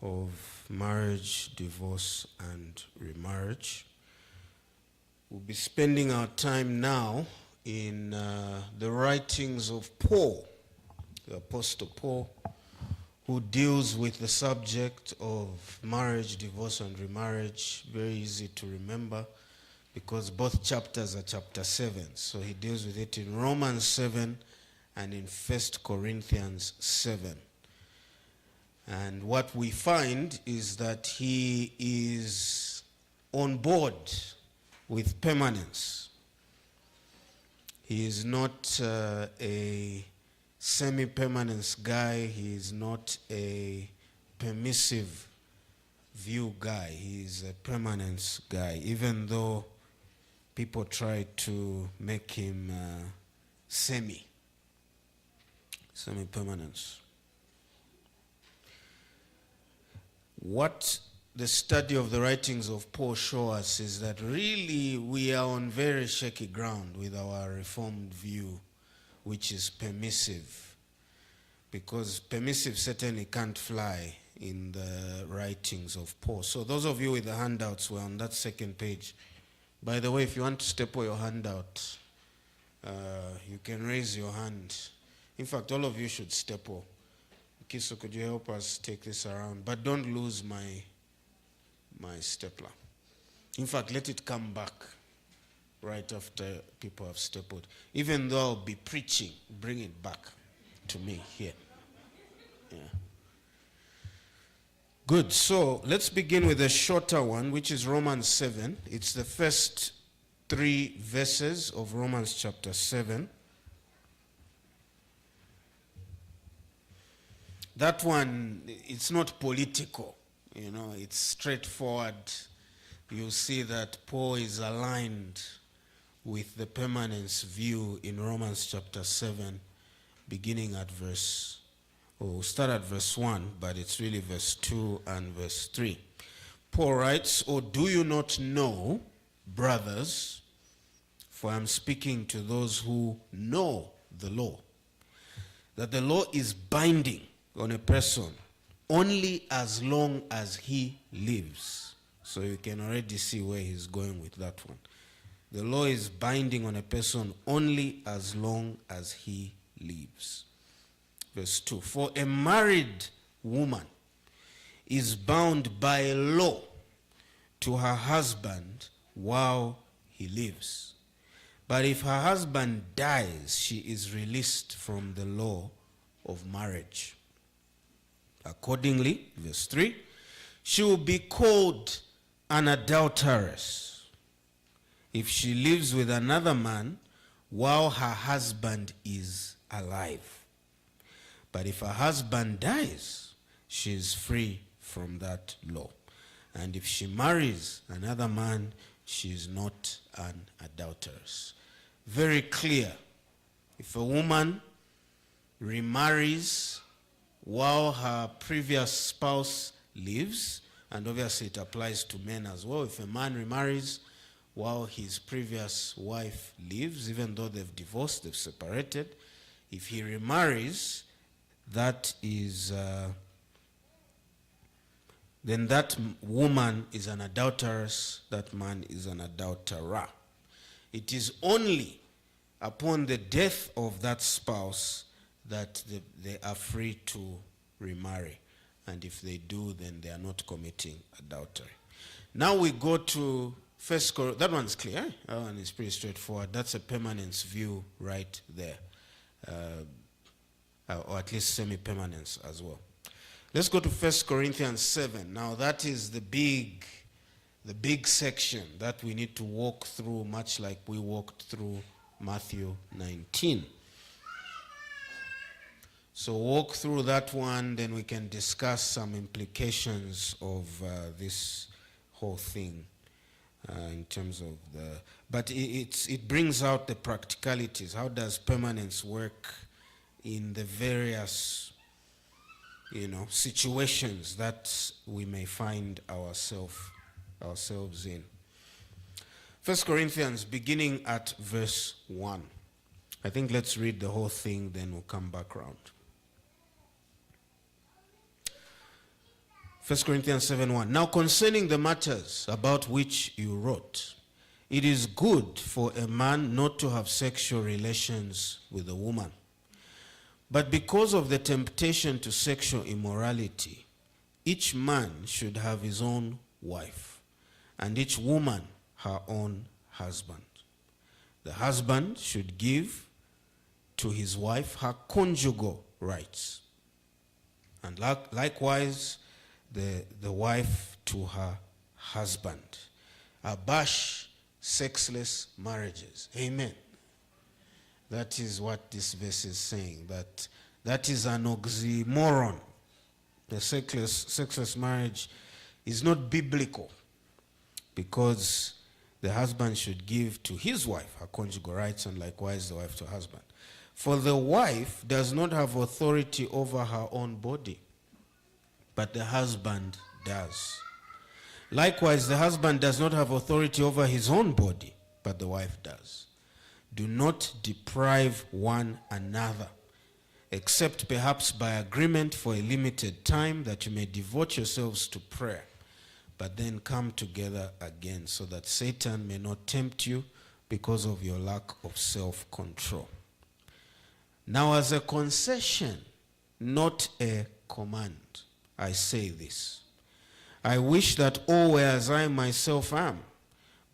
of marriage, divorce, and remarriage. We'll be spending our time now in the writings of Paul, the Apostle Paul, who deals with the subject of marriage, divorce, and remarriage. Very easy to remember because both chapters are chapter 7. So he deals with it in Romans 7 and in 1 Corinthians 7. And what we find is that he is on board with permanence. He is not a semi-permanence guy. He is not a permissive view guy. He is a permanence guy, even though people try to make him semi-permanence. What the study of the writings of Paul shows us is that really we are on very shaky ground with our Reformed view, which is permissive, because permissive certainly can't fly in the writings of Paul. So those of you with the handouts were on that second page. By the way, if you want to staple your handout, you can raise your hand. In fact, all of you should staple. Kiso, could you help us take this around? But don't lose my stapler. In fact, let it come back right after people have stapled. Even though I'll be preaching, bring it back to me here. Yeah. Good. So let's begin with a shorter one, which is Romans 7. It's the first 3 verses of Romans chapter 7. That one, it's not political, it's straightforward. You see that Paul is aligned with the permanence view in Romans chapter 7, beginning at we'll start at verse 1, but it's really verse 2 and verse 3. Paul writes, "Or do you not know, brothers, for I'm speaking to those who know the law, that the law is binding on a person only as long as he lives." So you can already see where he's going with that one. The law is binding on a person only as long as he lives. Verse 2, "For a married woman is bound by law to her husband while he lives. But if her husband dies, she is released from the law of marriage. Accordingly," verse 3, "she will be called an adulteress if she lives with another man while her husband is alive. But if her husband dies, she is free from that law. And if she marries another man, she is not an adulteress." Very clear. If a woman remarries while her previous spouse lives, and obviously it applies to men as well. If a man remarries while his previous wife lives, even though they've divorced, they've separated, if he remarries, that is, then that woman is an adulteress, that man is an adulterer. It is only upon the death of that spouse that they are free to remarry. And if they do, then they are not committing adultery. Now we go to First Corinthians. That one's clear. That one is pretty straightforward. That's a permanence view right there. Or at least semi-permanence as well. Let's go to 1 Corinthians 7. Now that is the big section that we need to walk through, much like we walked through Matthew 19. So walk through that one, then we can discuss some implications of this whole thing in terms of the... But it brings out the practicalities. How does permanence work in the various, situations that we may find ourselves in? 1 Corinthians, beginning at verse 1. I think let's read the whole thing, then we'll come back around. 1 Corinthians 7:1. Now concerning the matters about which you wrote, it is good for a man not to have sexual relations with a woman. But because of the temptation to sexual immorality, each man should have his own wife, and each woman her own husband. The husband should give to his wife her conjugal rights, and likewise the wife to her husband. Abash sexless marriages. Amen. That is what this verse is saying, that is an oxymoron. The sexless marriage is not biblical, because the husband should give to his wife her conjugal rights, and likewise the wife to her husband. For the wife does not have authority over her own body, but the husband does. Likewise, the husband does not have authority over his own body, but the wife does. Do not deprive one another, except perhaps by agreement for a limited time, that you may devote yourselves to prayer, but then come together again, so that Satan may not tempt you because of your lack of self-control. Now, as a concession, not a command, I say this: I wish that all were as I myself am,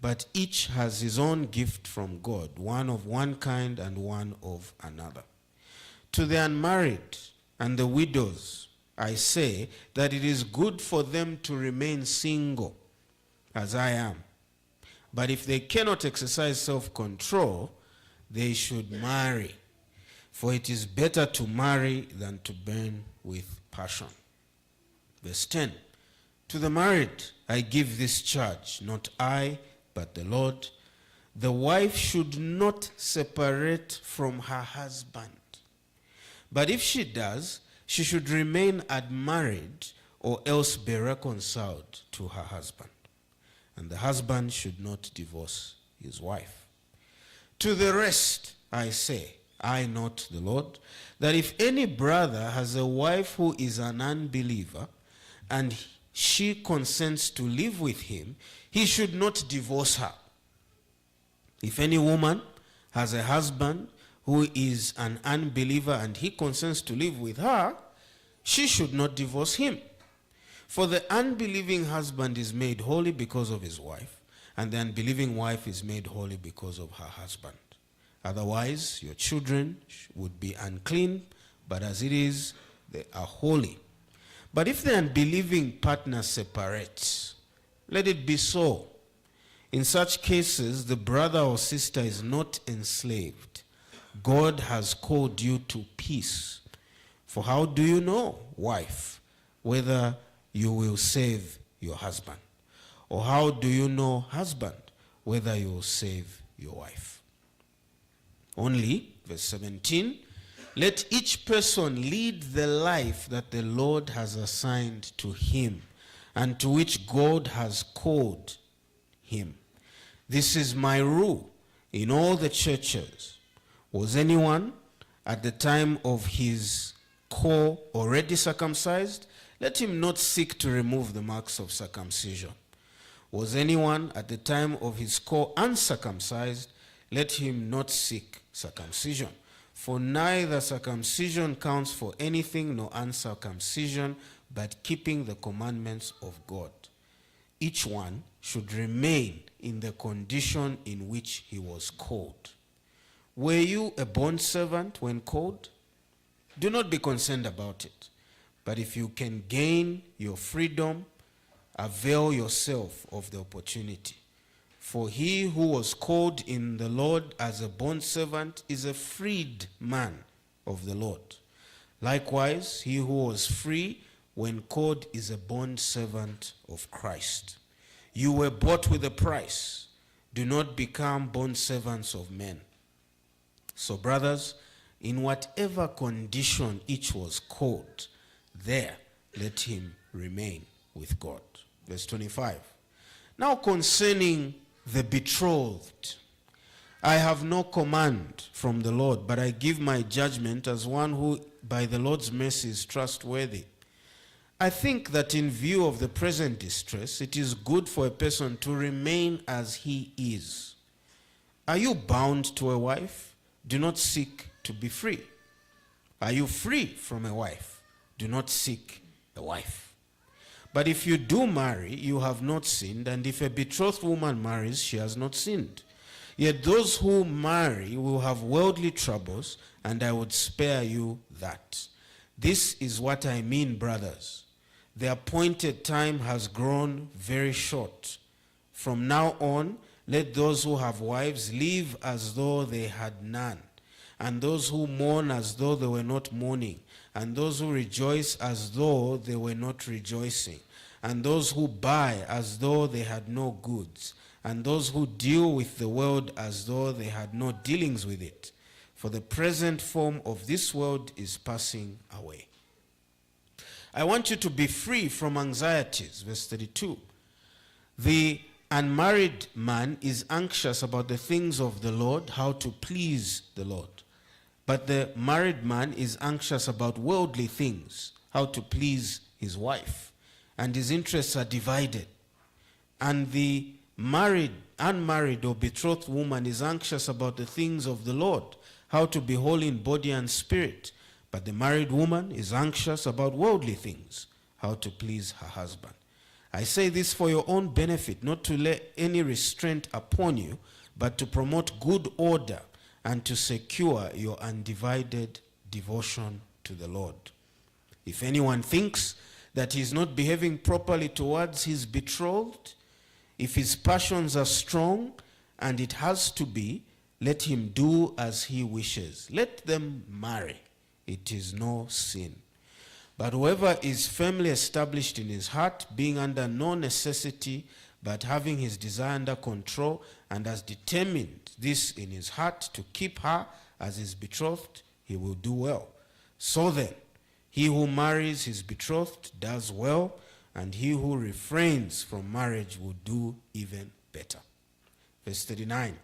but each has his own gift from God, one of one kind and one of another. To the unmarried and the widows, I say that it is good for them to remain single, as I am. But if they cannot exercise self-control, they should marry, for it is better to marry than to burn with passion. Verse 10. To the married I give this charge, not I, but the Lord. The wife should not separate from her husband. But if she does, she should remain unmarried, or else be reconciled to her husband. And the husband should not divorce his wife. To the rest I say, I not the Lord, that if any brother has a wife who is an unbeliever, and she consents to live with him, he should not divorce her. If any woman has a husband who is an unbeliever and he consents to live with her, she should not divorce him. For the unbelieving husband is made holy because of his wife, and the unbelieving wife is made holy because of her husband. Otherwise, your children would be unclean, but as it is, they are holy. But if the unbelieving partner separates, let it be so. In such cases, the brother or sister is not enslaved. God has called you to peace. For how do you know, wife, whether you will save your husband? Or how do you know, husband, whether you will save your wife? Only, verse 17, let each person lead the life that the Lord has assigned to him, and to which God has called him. This is my rule in all the churches. Was anyone at the time of his call already circumcised? Let him not seek to remove the marks of circumcision. Was anyone at the time of his call uncircumcised? Let him not seek circumcision. For neither circumcision counts for anything nor uncircumcision, but keeping the commandments of God. Each one should remain in the condition in which he was called. Were you a bondservant when called? Do not be concerned about it. But if you can gain your freedom, avail yourself of the opportunity. For he who was called in the Lord as a bondservant is a freed man of the Lord. Likewise, he who was free when called is a bondservant of Christ. You were bought with a price. Do not become bondservants of men. So, brothers, in whatever condition each was called, there let him remain with God. Verse 25. Now concerning the betrothed, I have no command from the Lord, but I give my judgment as one who by the Lord's mercy is trustworthy. I think that in view of the present distress, it is good for a person to remain as he is. Are you bound to a wife? Do not seek to be free. Are you free from a wife? Do not seek a wife. But if you do marry, you have not sinned, and if a betrothed woman marries, she has not sinned. Yet those who marry will have worldly troubles, and I would spare you that. This is what I mean, brothers. The appointed time has grown very short. From now on, let those who have wives live as though they had none, and those who mourn as though they were not mourning, and those who rejoice as though they were not rejoicing, and those who buy as though they had no goods, and those who deal with the world as though they had no dealings with it. For the present form of this world is passing away. I want you to be free from anxieties. Verse 32. The unmarried man is anxious about the things of the Lord, how to please the Lord. But the married man is anxious about worldly things, how to please his wife. And his interests are divided. And the unmarried or betrothed woman is anxious about the things of the Lord, how to be holy in body and spirit. But the married woman is anxious about worldly things, how to please her husband. I say this for your own benefit, not to lay any restraint upon you, but to promote good order and to secure your undivided devotion to the Lord. If anyone thinks that he is not behaving properly towards his betrothed, if his passions are strong, and it has to be, let him do as he wishes. Let them marry. It is no sin. But whoever is firmly established in his heart, being under no necessity, but having his desire under control, and has determined this in his heart to keep her as his betrothed, he will do well. So then, he who marries his betrothed does well, and he who refrains from marriage will do even better. Verse 39.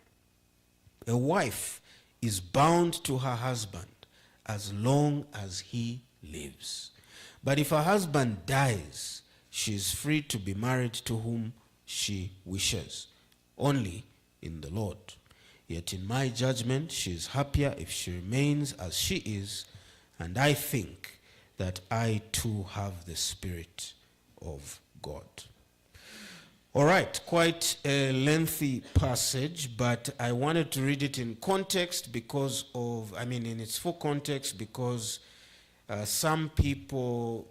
A wife is bound to her husband as long as he lives. But if her husband dies, she is free to be married to whom she wishes, only in the Lord. Yet in my judgment, she is happier if she remains as she is, and I think that I too have the Spirit of God. All right, quite a lengthy passage, but I wanted to read it in context in its full context, because some people,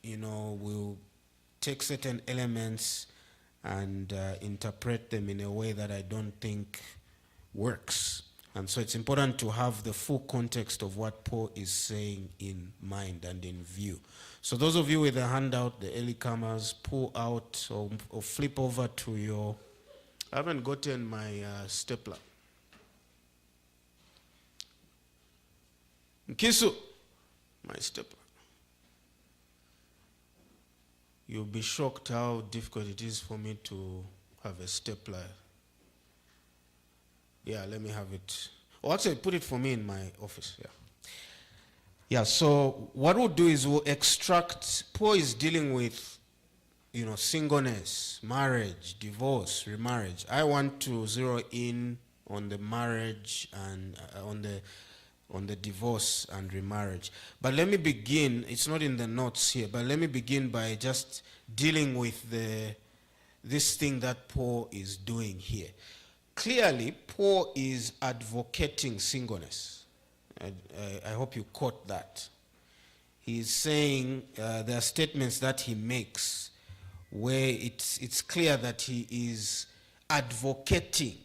will take certain elements and interpret them in a way that I don't think works. And so it's important to have the full context of what Paul is saying in mind and in view. So those of you with a handout, the early comers, pull out or flip over to your... I haven't gotten my stapler. Nkisu, my stapler. You'll be shocked how difficult it is for me to have a stapler. Yeah, let me have it. Oh, actually, put it for me in my office. Yeah, so what we'll do is we'll extract. Paul is dealing with, singleness, marriage, divorce, remarriage. I want to zero in on the marriage and on the divorce and remarriage. But let me begin, it's not in the notes here, but let me begin by just dealing with this thing that Paul is doing here. Clearly, Paul is advocating singleness. I hope you caught that. He's saying there are statements that he makes where it's clear that he is advocating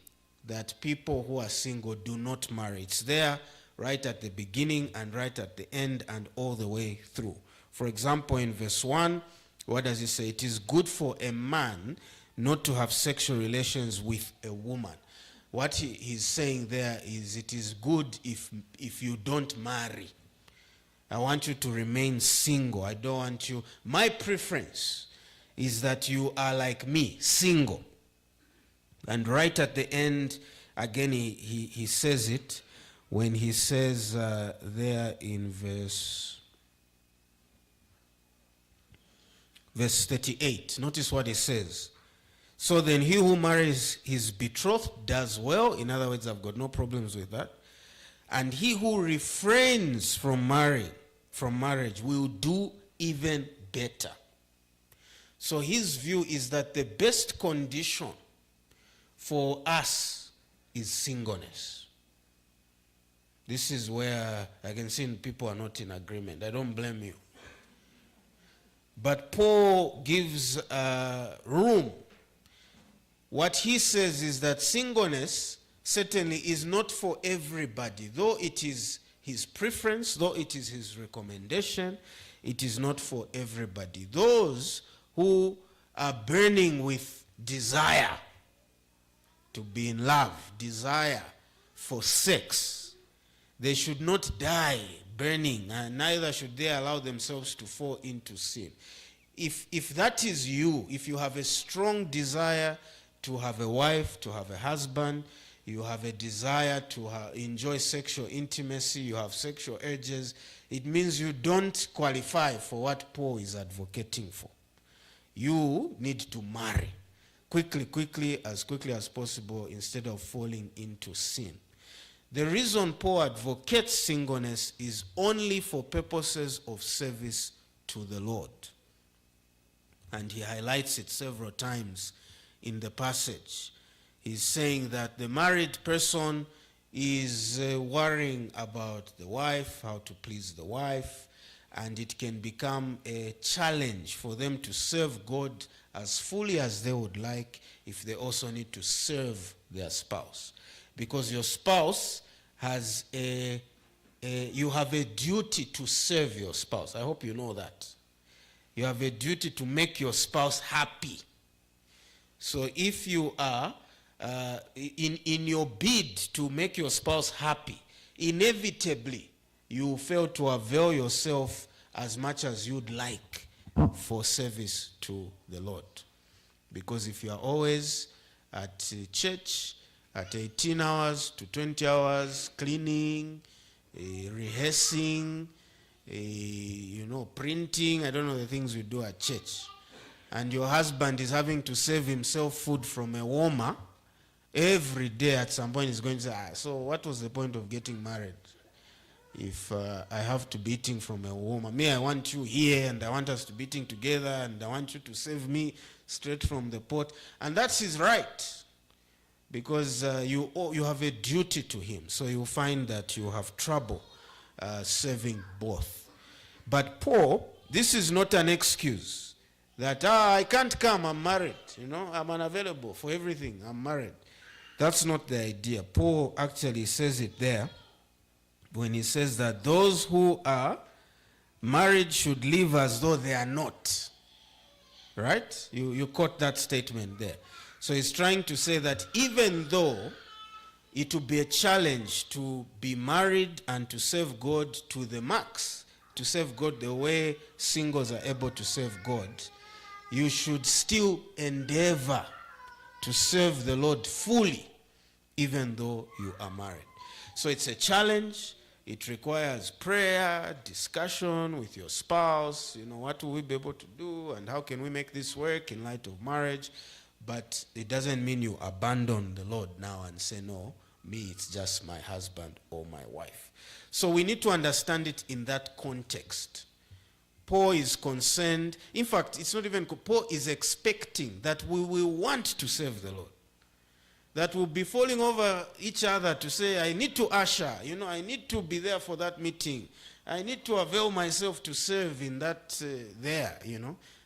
that people who are single do not marry. It's there right at the beginning and right at the end and all the way through. For example, in verse 1, what does he say? It is good for a man not to have sexual relations with a woman. What he's saying there is it is good if you don't marry. I want you to remain single. I don't want you... My preference is that you are like me, single. And right at the end, again, he says it when he says there in verse Verse 38. Notice what it says. So then he who marries his betrothed does well. In other words, I've got no problems with that. And he who refrains from marriage will do even better. So his view is that the best condition for us is singleness. This is where I can see people are not in agreement. I don't blame you. But Paul gives room. What he says is that singleness certainly is not for everybody. Though it is his preference, though it is his recommendation, it is not for everybody. Those who are burning with desire to be in love, desire for sex, they should not die burning, and neither should they allow themselves to fall into sin. If that is you, if you have a strong desire to have a wife, to have a husband, you have a desire to enjoy sexual intimacy, you have sexual urges, it means you don't qualify for what Paul is advocating for. You need to marry quickly as possible instead of falling into sin. The reason Paul advocates singleness is only for purposes of service to the Lord. And he highlights it several times in the passage. He's saying that the married person is worrying about the wife, how to please the wife, and it can become a challenge for them to serve God as fully as they would like if they also need to serve their spouse. Because your spouse has you have a duty to serve your spouse. I hope you know that. You have a duty to make your spouse happy. So if you are in your bid to make your spouse happy, inevitably you fail to avail yourself as much as you'd like for service to the Lord. Because if you are always at church at 18 hours to 20 hours, cleaning, rehearsing, printing, I don't know the things we do at church, and your husband is having to save himself food from a warmer, every day at some point he's going to say, so what was the point of getting married if I have to be eating from a warmer? Me, I want you here, and I want us to be eating together, and I want you to save me straight from the pot. And that's his right, because you have a duty to him. So you'll find that you have trouble serving both. But Paul, this is not an excuse that I can't come, I'm married, I'm unavailable for everything, I'm married. That's not the idea. Paul actually says it there when he says that those who are married should live as though they are not. Right? You caught that statement there. So he's trying to say that even though it will be a challenge to be married and to serve God to the max, to serve God the way singles are able to serve God, you should still endeavor to serve the Lord fully, even though you are married. So it's a challenge. It requires prayer, discussion with your spouse. What will we be able to do, and how can we make this work in light of marriage? But it doesn't mean you abandon the Lord now and say, no, me, it's just my husband or my wife. So we need to understand it in that context. Paul is concerned. In fact, it's not even, Paul is expecting that we will want to serve the Lord. That we'll be falling over each other to say, I need to usher, I need to be there for that meeting. I need to avail myself to serve in that there,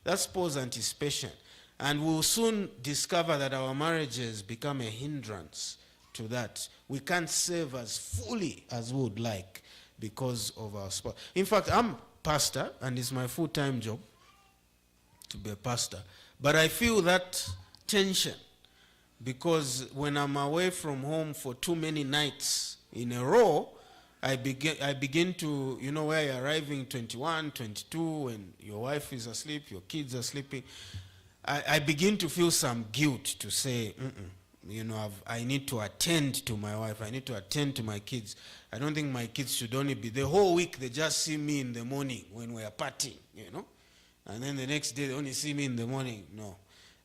That's Paul's anticipation. And we'll soon discover that our marriages become a hindrance to that. We can't serve as fully as we would like because of our spouse. In fact, I'm pastor, and it's my full-time job to be a pastor. But I feel that tension, because when I'm away from home for too many nights in a row, I begin to, where you're arriving 21, 22, and your wife is asleep, your kids are sleeping, I begin to feel some guilt to say, I need to attend to my wife, I need to attend to my kids. I don't think my kids should only be, the whole week they just see me in the morning when we are partying, And then the next day they only see me in the morning. No,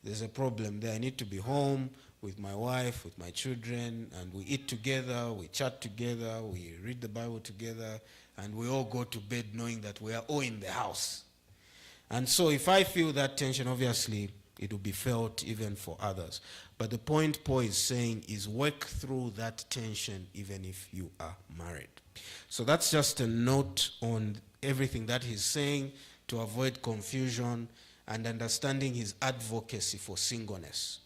there's a problem there. I need to be home with my wife, with my children, and we eat together, we chat together, we read the Bible together, and we all go to bed knowing that we are all in the house. And so if I feel that tension, obviously, it will be felt even for others. But the point Paul is saying is work through that tension even if you are married. So that's just a note on everything that he's saying to avoid confusion and understanding his advocacy for singleness.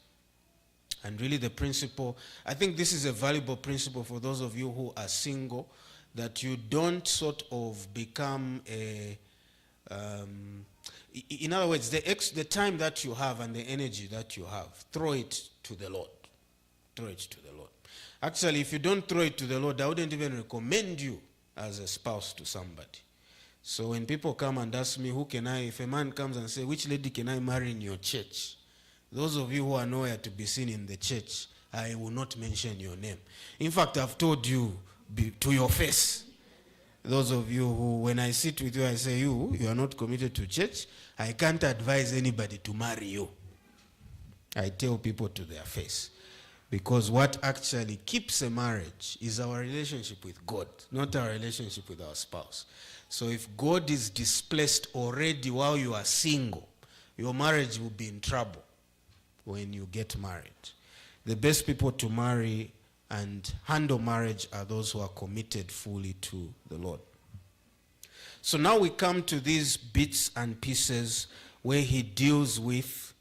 And really the principle, I think this is a valuable principle for those of you who are single, that you don't sort of become a... in other words, the time that you have and the energy that you have, throw it to the Lord. Throw it to the Lord. Actually, if you don't throw it to the Lord, I wouldn't even recommend you as a spouse to somebody. So when people come and ask me, if a man comes and says, which lady can I marry in your church? Those of you who are nowhere to be seen in the church, I will not mention your name. In fact, I've told you to your face. Those of you who, when I sit with you, I say, you are not committed to church. I can't advise anybody to marry you. I tell people to their face. Because what actually keeps a marriage is our relationship with God, not our relationship with our spouse. So if God is displaced already while you are single, your marriage will be in trouble when you get married. The best people to marry and handle marriage are those who are committed fully to the Lord. So now we come to these bits and pieces where he deals with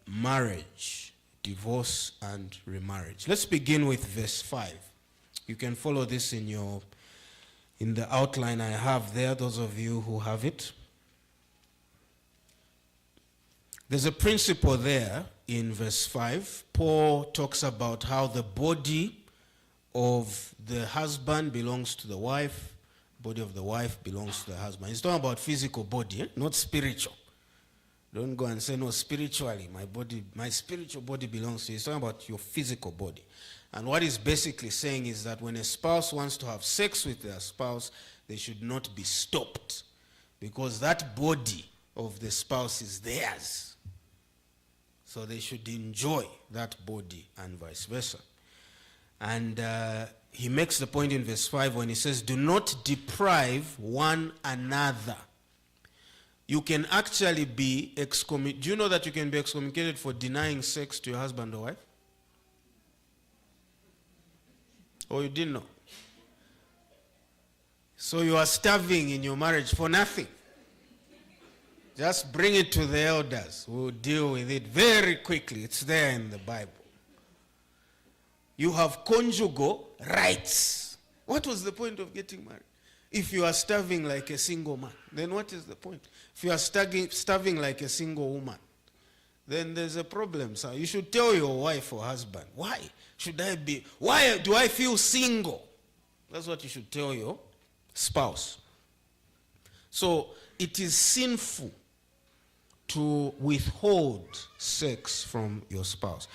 marriage, divorce, and remarriage. Let's begin with verse 5. You can follow this in the outline I have there, those of you who have it. There's a principle there in verse 5. Paul talks about how the body of the husband belongs to the wife, body of the wife belongs to the husband. He's talking about physical body, not spiritual. Don't go and say, no, spiritually, my spiritual body belongs to you. He's talking about your physical body. And what he's basically saying is that when a spouse wants to have sex with their spouse, they should not be stopped, because that body of the spouse is theirs. So they should enjoy that body and vice versa. And he makes the point in verse 5 when he says, do not deprive one another. You can actually be excommunicated. Do you know that you can be excommunicated for denying sex to your husband or wife? Or you didn't know? So you are starving in your marriage for nothing. Just bring it to the elders. We'll deal with it very quickly. It's there in the Bible. You have conjugal rights. What was the point of getting married? If you are starving like a single man, then what is the point? If you are starving like a single woman, then there's a problem, sir. You should tell your wife or husband, why do I feel single? That's what you should tell your spouse. So it is sinful to withhold sex from your spouse.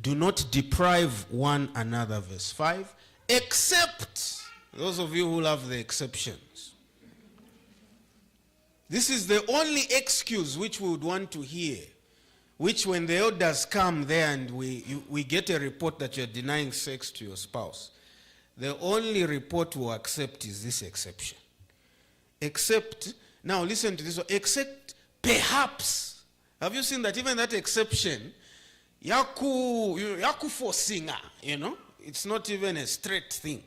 Do not deprive one another, verse 5, except, those of you who love the exceptions. This is the only excuse which we would want to hear, which when the elders come there and we get a report that you're denying sex to your spouse, the only report we'll accept is this exception. Except, now listen to this one, except perhaps. Have you seen that even that exception, yaku forcing, it's not even a straight thing.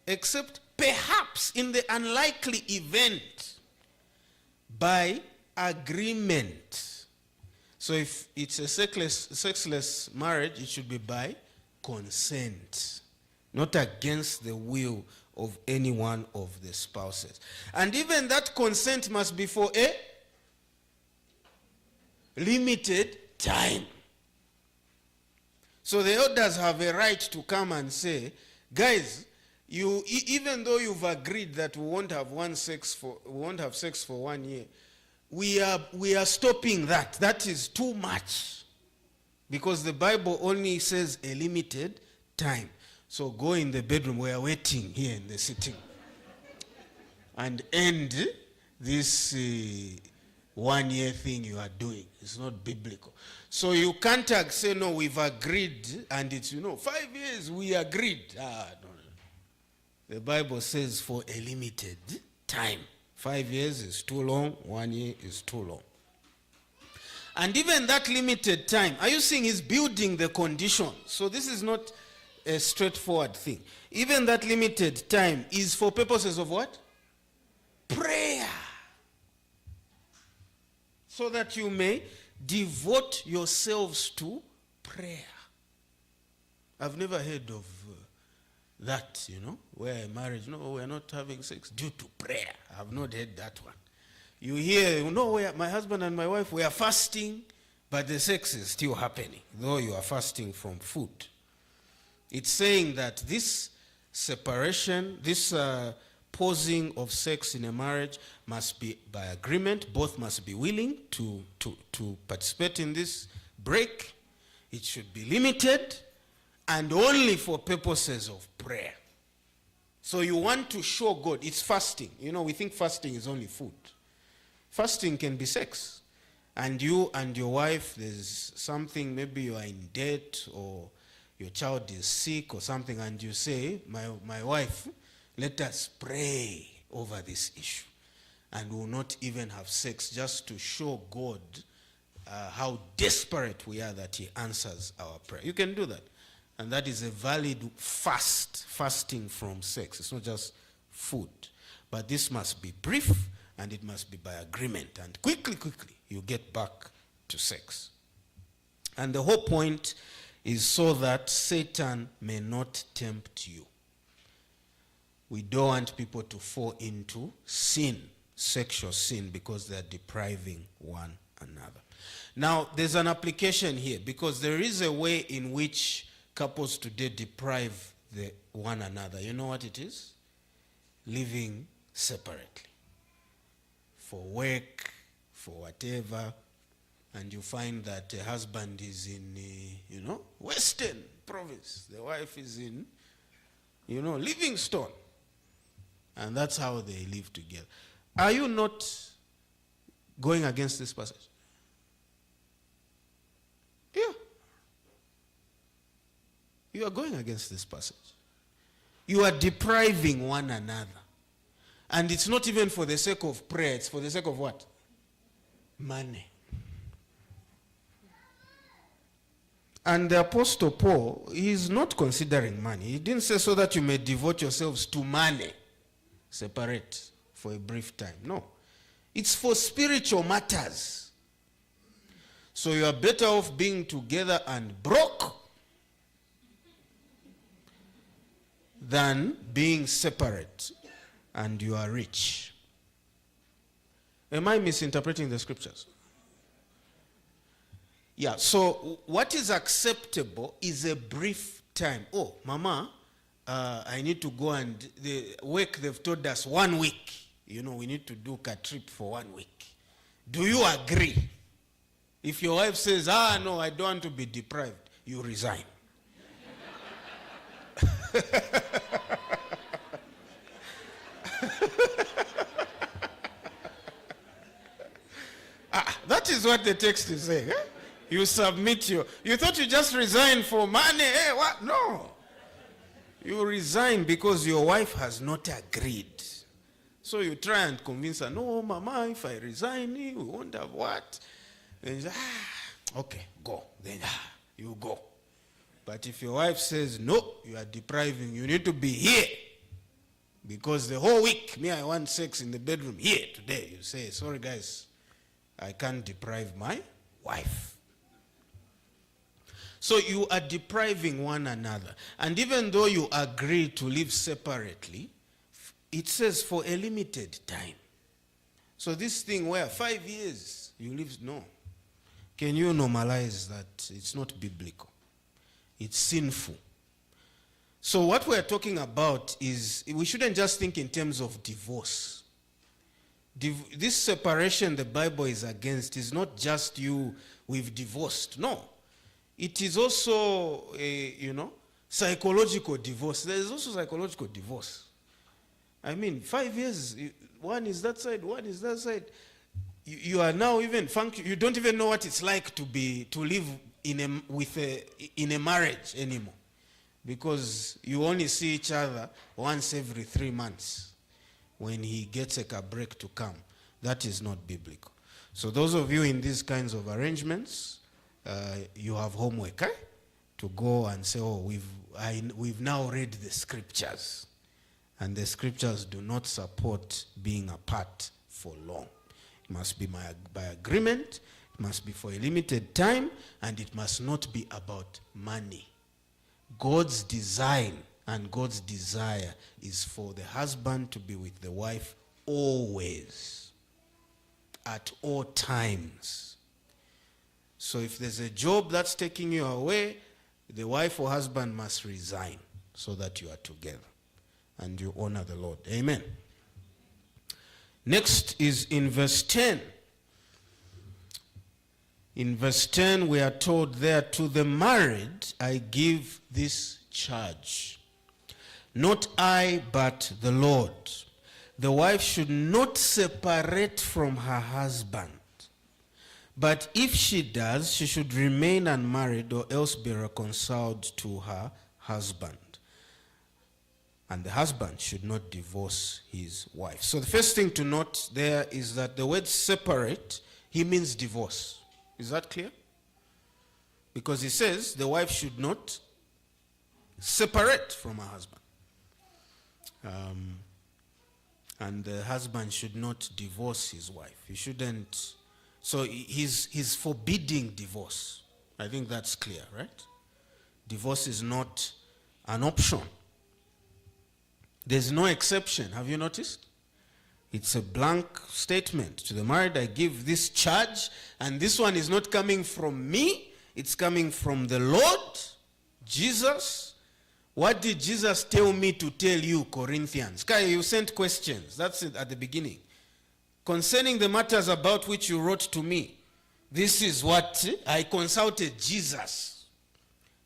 Except perhaps in the unlikely event, by agreement. So if it's a sexless marriage, it should be by consent, not against the will of any one of the spouses. And even that consent must be for a limited time. So the elders have a right to come and say, guys, even though you've agreed that we won't have sex for 1 year, we are stopping that. That is too much, because the Bible only says a limited time. So go in the bedroom. We are waiting here in the sitting, and end this 1 year thing you are doing. It's not biblical. So you can't say, no, we've agreed, and it's, 5 years we agreed. No. The Bible says for a limited time. 5 years is too long, 1 year is too long. And even that limited time, are you seeing he's building the condition? So this is not a straightforward thing. Even that limited time is for purposes of what? Prayer. So that you may devote yourselves to prayer. I've never heard of that, where a marriage, no, we're not having sex due to prayer. I've not heard that one. You hear, where my husband and my wife, we are fasting, but the sex is still happening, though you are fasting from food. It's saying that this separation, this pausing of sex in a marriage must be by agreement. Both must be willing to participate in this break. It should be limited and only for purposes of prayer. So you want to show God, it's fasting. We think fasting is only food. Fasting can be sex. And you and your wife, there's something, maybe you are in debt or your child is sick or something, and you say, my wife, let us pray over this issue. And we'll not even have sex, just to show God how desperate we are that he answers our prayer. You can do that. And that is a valid fasting from sex. It's not just food. But this must be brief, and it must be by agreement. And quickly, you get back to sex. And the whole point is so that Satan may not tempt you. We don't want people to fall into sin, sexual sin, because they're depriving one another. Now, there's an application here, because there is a way in which couples today deprive one another. You know what it is? Living separately. For work, for whatever. And you find that a husband is in, Western province. The wife is in, Livingstone. And that's how they live together. Are you not going against this passage? Yeah. You are going against this passage. You are depriving one another. And it's not even for the sake of prayer, it's for the sake of what? Money. And the Apostle Paul, he's not considering money. He didn't say so that you may devote yourselves to money. Separate for a brief time. No. It's for spiritual matters. So you are better off being together and broke than being separate and you are rich. Am I misinterpreting the scriptures? Yeah, so what is acceptable is a brief time. Oh, Mama, I need to go, and the work they've told us 1 week. We need to do a trip for 1 week. Do you agree? If your wife says, no, I don't want to be deprived, you resign. That is what the text is saying. You submit you thought you just resigned for money. Hey, what? No. You resign because your wife has not agreed. So you try and convince her, no, Mama, if I resign, we won't have what? And you say, okay, go. Then you go. But if your wife says, no, you are depriving, you need to be here. Because the whole week, I want sex in the bedroom here today. You say, sorry guys, I can't deprive my wife. So you are depriving one another. And even though you agree to live separately, it says for a limited time. So this thing where 5 years you live, no. Can you normalize that? It's not biblical. It's sinful. So what we're talking about is, we shouldn't just think in terms of divorce. This separation the Bible is against is not just we've divorced. No. It is also psychological divorce. There is also psychological divorce. 5 years, one is that side, one is that side. you are now even you don't even know what it's like to live in a marriage anymore, because you only see each other once every 3 months when he gets a break to come. That is not biblical. So those of you in these kinds of arrangements, you have homework to go and say, oh, we've now read the scriptures, and the scriptures do not support being apart for long. It must be by agreement, it must be for a limited time, and it must not be about money. God's design and God's desire is for the husband to be with the wife always, at all times. So if there's a job that's taking you away, the wife or husband must resign so that you are together and you honor the Lord. Amen. Next is in verse 10. In verse 10 we are told there, to the married I give this charge, not I but the Lord. The wife should not separate from her husband, but if she does, she should remain unmarried or else be reconciled to her husband. And the husband should not divorce his wife. So the first thing to note there is that the word separate, he means divorce. Is that clear? Because he says the wife should not separate from her husband. And the husband should not divorce his wife. He shouldn't. So he's forbidding divorce. I think that's clear, right? Divorce is not an option. There's no exception. Have you noticed? It's a blank statement. To the married I give this charge, and this one is not coming from me. It's coming from the Lord, Jesus. What did Jesus tell me to tell you, Corinthians? Kai, you sent questions. That's it at the beginning. Concerning the matters about which you wrote to me, this is what I consulted Jesus.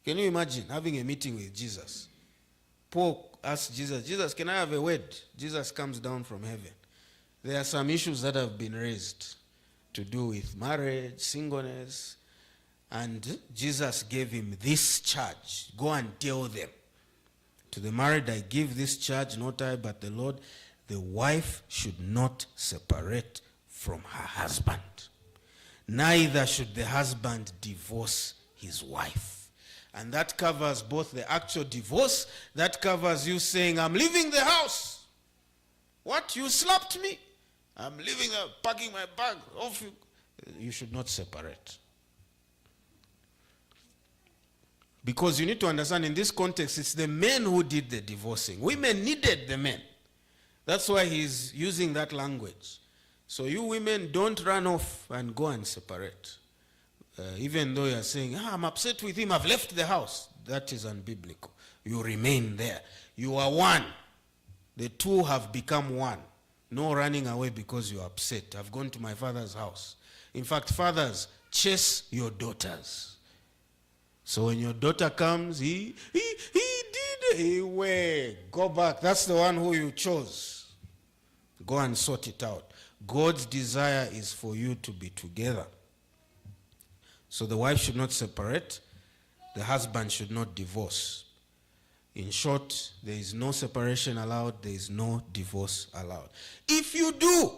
Can you imagine having a meeting with Jesus? Paul asked Jesus, Jesus, can I have a word? Jesus comes down from heaven. There are some issues that have been raised to do with marriage, singleness, and Jesus gave him this charge. Go and tell them. To the married I give this charge, not I but the Lord. The wife should not separate from her husband. Neither should the husband divorce his wife. And that covers both the actual divorce, that covers you saying, I'm leaving the house. What? You slapped me? I'm leaving, packing my bag. Off you. You should not separate. Because you need to understand, in this context, it's the men who did the divorcing. Women needed the men. That's why he's using that language. So you women, don't run off and go and separate. Even though you're saying, I'm upset with him, I've left the house. That is unbiblical. You remain there. You are one. The two have become one. No running away because you're upset. I've gone to my father's house. In fact, fathers, chase your daughters. So when your daughter comes, he go back. That's the one who you chose. Go and sort it out. God's desire is for you to be together. So the wife should not separate. The husband should not divorce. In short, there is no separation allowed. There is no divorce allowed. If you do,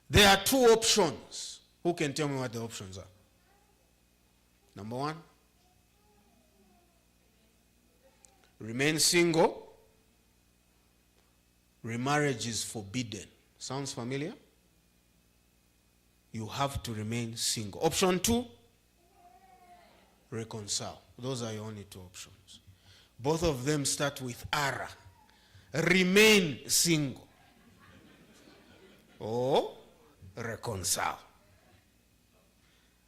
there are two options. Who can tell me what the options are? Number one, remain single. Remarriage is forbidden. Sounds familiar? You have to remain single. Option two, reconcile. Those are your only two options. Both of them start with ara. Remain single. Or reconcile.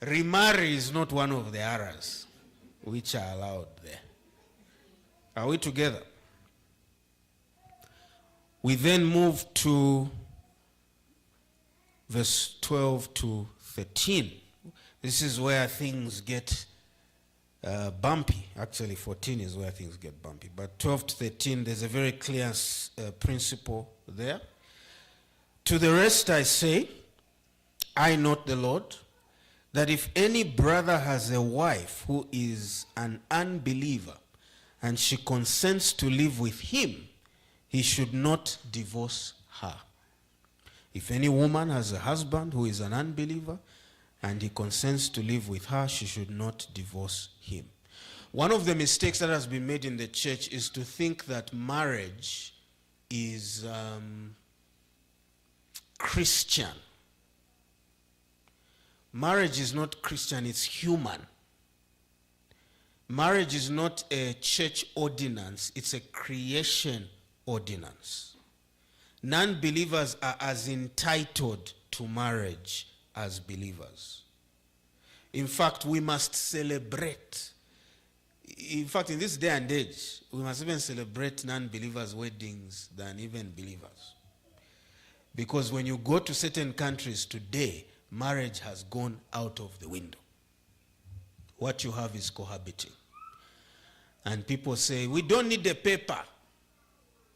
Remarry is not one of the aras which are allowed there. Are we together? We then move to verse 12 to 13. This is where things get bumpy. Actually, 14 is where things get bumpy. But 12 to 13, there's a very clear principle there. To the rest I say, I not the Lord, that if any brother has a wife who is an unbeliever, and she consents to live with him, he should not divorce her. If any woman has a husband who is an unbeliever, and he consents to live with her, she should not divorce him. One of the mistakes that has been made in the church is to think that marriage is Christian. Marriage is not Christian, it's human. Marriage is not a church ordinance, it's a creation ordinance. Non-believers are as entitled to marriage as believers. In fact, we must celebrate. In fact, in this day and age, we must even celebrate non-believers' weddings than even believers. Because when you go to certain countries today, marriage has gone out of the window. What you have is cohabiting. And people say, we don't need a paper.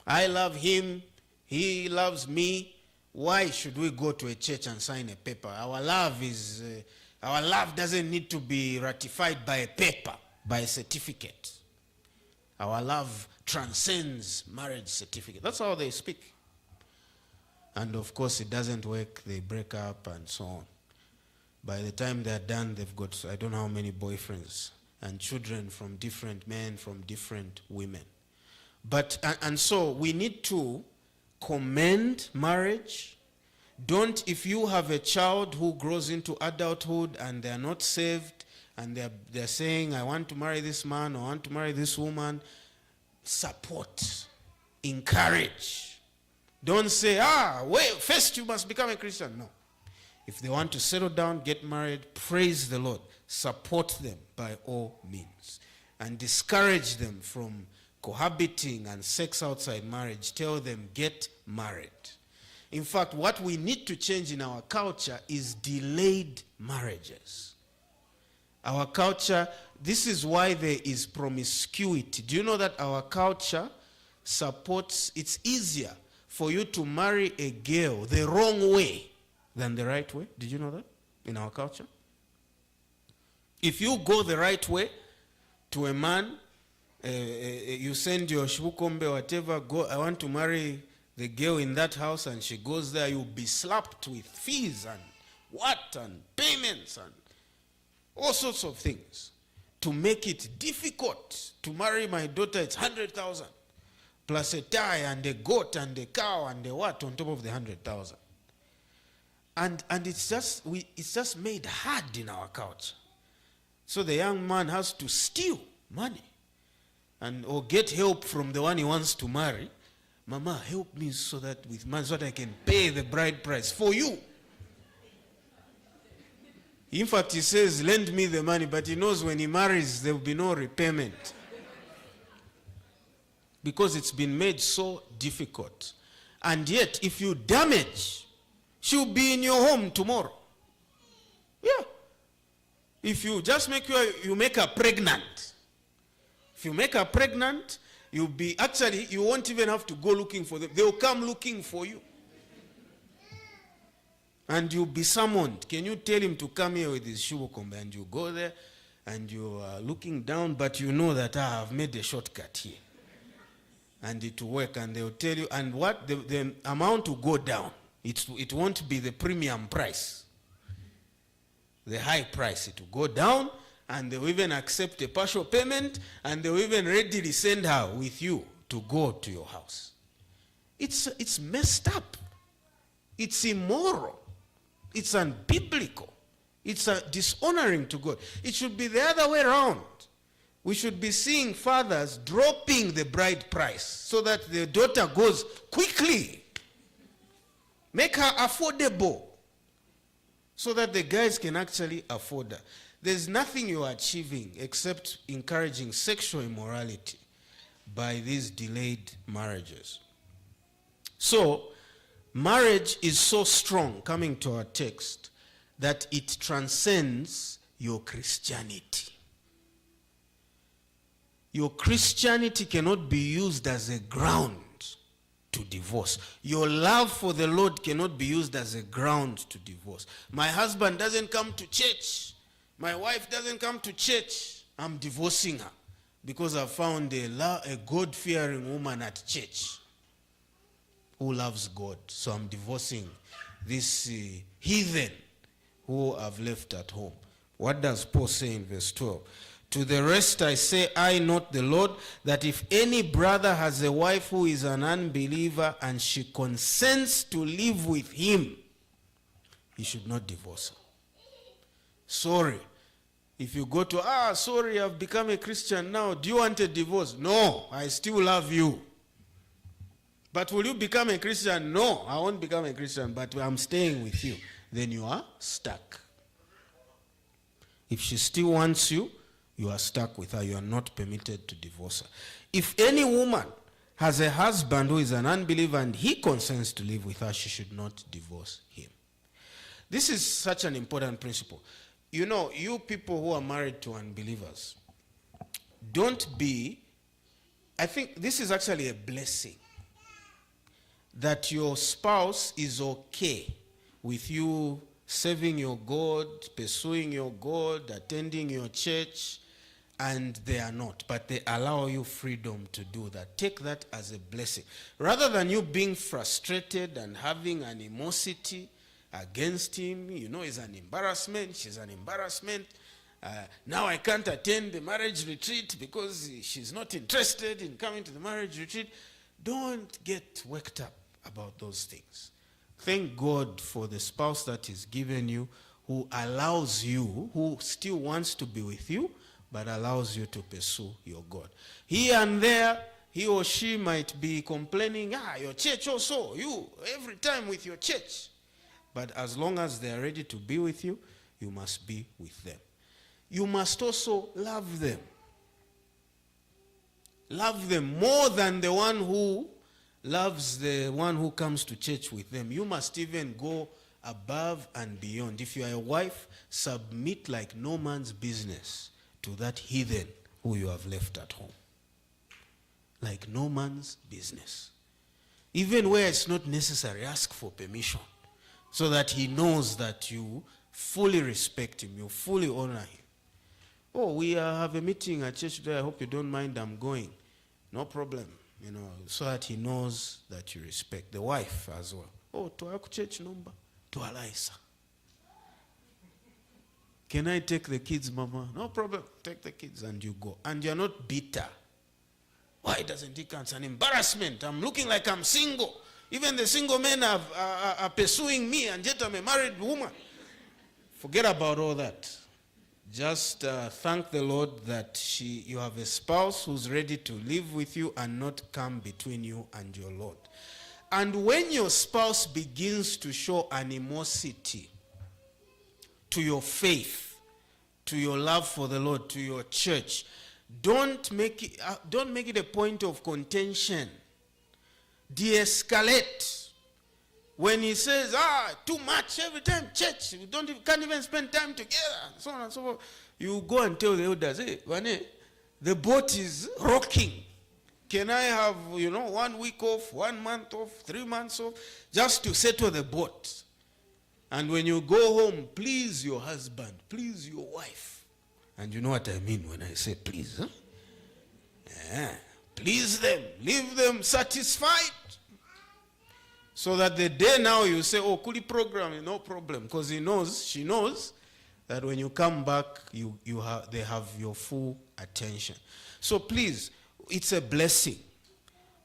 I love him, he loves me. Why should we go to a church and sign a paper? Our love doesn't need to be ratified by a paper, by a certificate. Our love transcends marriage certificate. That's how they speak. And of course, it doesn't work. They break up and so on. By the time they're done, they've got, I don't know how many boyfriends and children from different men, from different women. But, and so we need to commend marriage. Don't, if you have a child who grows into adulthood and they're not saved and they're saying, I want to marry this man or I want to marry this woman, support, encourage. Don't say, wait, first you must become a Christian. No. If they want to settle down, get married, praise the Lord. Support them by all means. And discourage them from cohabiting and sex outside marriage. Tell them, get married. In fact, what we need to change in our culture is delayed marriages. Our culture, this is why there is promiscuity. Do you know that our culture supports, it's easier for you to marry a girl the wrong way than the right way? Did you know that in our culture? If you go the right way to a man, you send your shbukombe, whatever, go, I want to marry the girl in that house, and she goes there, you'll be slapped with fees and and payments and all sorts of things. To make it difficult to marry my daughter, it's 100,000 plus a tie and a goat and a cow and a what on top of the 100,000. And it's just made hard in our culture. So the young man has to steal money or get help from the one he wants to marry. Mama, help me so that with money so that I can pay the bride price for you. In fact, he says, lend me the money, but he knows when he marries, there will be no repayment. Because it's been made so difficult. And yet, if you damage, she'll be in your home tomorrow. Yeah. If you just make you make her pregnant. If you make her pregnant, you'll be, actually, you won't even have to go looking for them. They'll come looking for you. And you'll be summoned. Can you tell him to come here with his shubukombe? And you go there, and you are looking down, but you know that I've made a shortcut here. And it will work, and they'll tell you, and what? The amount will go down. It won't be the premium price. The high price, it will go down, and they will even accept a partial payment, and they will even readily send her with you to go to your house. It's messed up. It's immoral. It's unbiblical. It's dishonoring to God. It should be the other way around. We should be seeing fathers dropping the bride price so that the daughter goes quickly. Make her affordable so that the guys can actually afford her. There's nothing you are achieving except encouraging sexual immorality by these delayed marriages. So, marriage is so strong, coming to our text, that it transcends your Christianity. Your Christianity cannot be used as a ground to divorce. Your love for the Lord cannot be used as a ground to divorce. My husband doesn't come to church. My wife doesn't come to church. I'm divorcing her because I found a God-fearing woman at church who loves God. So I'm divorcing this heathen who I've left at home. What does Paul say in verse 12? To the rest I say, I, not the Lord, that if any brother has a wife who is an unbeliever and she consents to live with him, he should not divorce her. Sorry. If you go to, sorry, I've become a Christian now. Do you want a divorce? No, I still love you. But will you become a Christian? No, I won't become a Christian, but I'm staying with you. Then you are stuck. If she still wants you, you are stuck with her. You are not permitted to divorce her. If any woman has a husband who is an unbeliever and he consents to live with her, she should not divorce him. This is such an important principle. You know, you people who are married to unbelievers, I think this is actually a blessing, that your spouse is okay with you serving your God, pursuing your God, attending your church, and they are not, but they allow you freedom to do that. Take that as a blessing. Rather than you being frustrated and having animosity against him, he's an embarrassment, she's an embarrassment. Now I can't attend the marriage retreat because she's not interested in coming to the marriage retreat. Don't get worked up about those things. Thank God for the spouse that is given you, who allows you, who still wants to be with you, but allows you to pursue your God. Here and there, he or she might be complaining, your church also, you, every time with your church. But as long as they are ready to be with you, you must be with them. You must also love them. Love them more than the one who loves the one who comes to church with them. You must even go above and beyond. If you are a wife, submit like no man's business to that heathen who you have left at home. Like no man's business. Even where it's not necessary, ask for permission, so that he knows that you fully respect him, you fully honor him. We have a meeting at church today, I hope you don't mind, I'm going. No problem, so that he knows that you respect the wife as well. To church number, to Alaisa. Can I take the kids, Mama? No problem, take the kids and you go. And you're not bitter. Why doesn't he count? It's an embarrassment. I'm looking like I'm single. Even the single men are pursuing me, and yet I'm a married woman. Forget about all that. Just thank the Lord that you have a spouse who's ready to live with you and not come between you and your Lord. And when your spouse begins to show animosity to your faith, to your love for the Lord, to your church, don't make it a point of contention. De-escalate. When he says, too much every time, church, we can't even spend time together, so on and so forth, you go and tell the elders, hey, Vane, the boat is rocking. Can I have, 1 week off, 1 month off, 3 months off, just to settle the boat? And when you go home, please your husband, please your wife. And you know what I mean when I say please, huh? Yeah. Please them, leave them satisfied. So that the day now you say, kuli program, no problem. Because she knows that when you come back, they have your full attention. So please, it's a blessing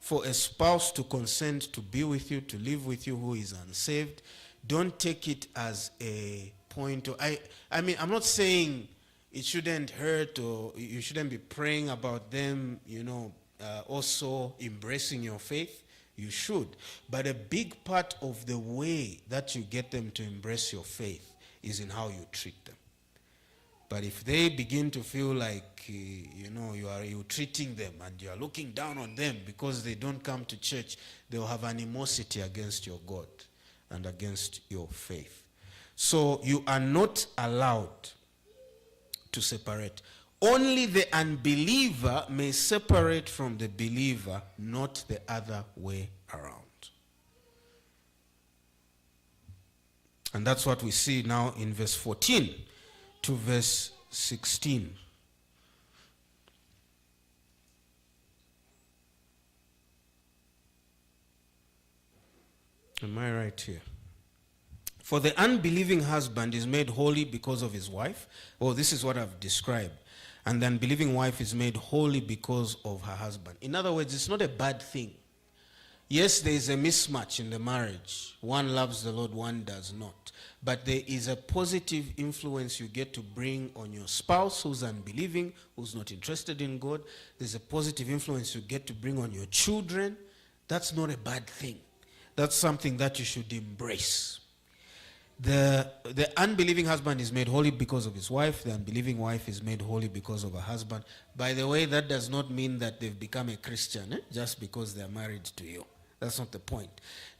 for a spouse to consent to be with you, to live with you, who is unsaved. Don't take it as a point of, I mean, I'm not saying it shouldn't hurt or you shouldn't be praying about them, also embracing your faith. You should. But a big part of the way that you get them to embrace your faith is in how you treat them. But if they begin to feel like, you're treating them and you're looking down on them because they don't come to church, they'll have animosity against your God and against your faith. So you are not allowed to separate. Only the unbeliever may separate from the believer, not the other way around. And that's what we see now in verse 14 to verse 16. Am I right here? For the unbelieving husband is made holy because of his wife. Oh, this is what I've described. And the unbelieving wife is made holy because of her husband. In other words, it's not a bad thing. Yes, there is a mismatch in the marriage. One loves the Lord, one does not. But there is a positive influence you get to bring on your spouse who's unbelieving, who's not interested in God. There's a positive influence you get to bring on your children. That's not a bad thing. That's something that you should embrace. The unbelieving husband is made holy because of his wife. The unbelieving wife is made holy because of her husband. By the way, that does not mean that they've become a Christian just because they're married to you. That's not the point.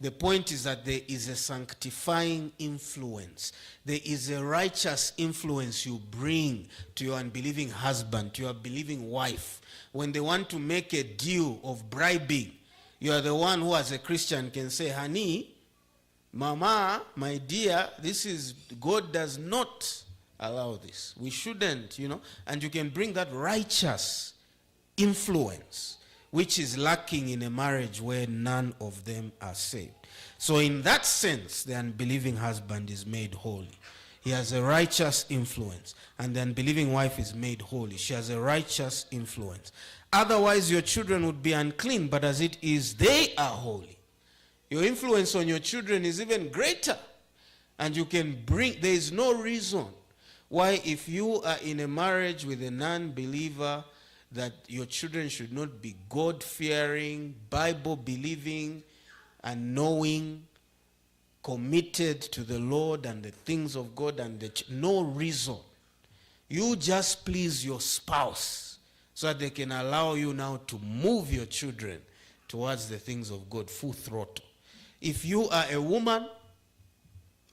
The point is that there is a sanctifying influence. There is a righteous influence you bring to your unbelieving husband, to your believing wife. When they want to make a deal of bribing, you are the one who as a Christian can say, honey, mama, my dear, this is, God does not allow this. We shouldn't, and you can bring that righteous influence, which is lacking in a marriage where none of them are saved. So in that sense, the unbelieving husband is made holy. He has a righteous influence. And the unbelieving wife is made holy. She has a righteous influence. Otherwise, your children would be unclean, but as it is, they are holy. Your influence on your children is even greater. And you can bring, there is no reason why if you are in a marriage with a non-believer, that your children should not be God-fearing, Bible-believing, and knowing, committed to the Lord and the things of God, and no reason. You just please your spouse so that they can allow you now to move your children towards the things of God, full throttle. If you are a woman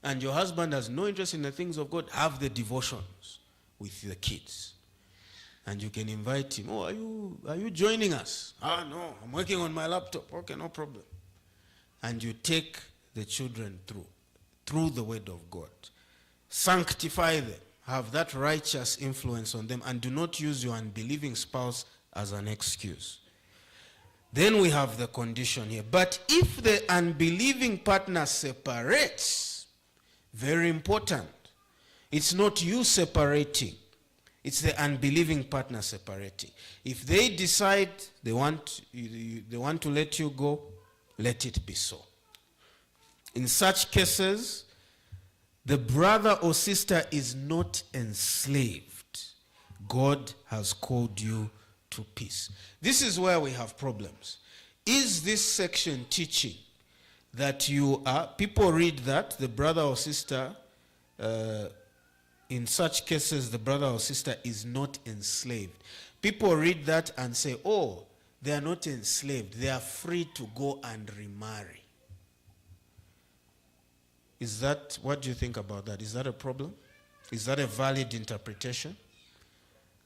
and your husband has no interest in the things of God, have the devotions with the kids. And you can invite him. Oh, are you joining us? No, I'm working on my laptop. Okay, no problem. And you take the children through the word of God. Sanctify them. Have that righteous influence on them, and do not use your unbelieving spouse as an excuse. Then we have the condition here. But if the unbelieving partner separates, very important, it's not you separating. It's the unbelieving partner separating. If they decide they want to let you go, let it be so. In such cases, the brother or sister is not enslaved. God has called you to peace. This is where we have problems. Is this section teaching that people read that the brother or sister, in such cases, the brother or sister is not enslaved. People read that and say, oh, they are not enslaved. They are free to go and remarry. What do you think about that? Is that a problem? Is that a valid interpretation?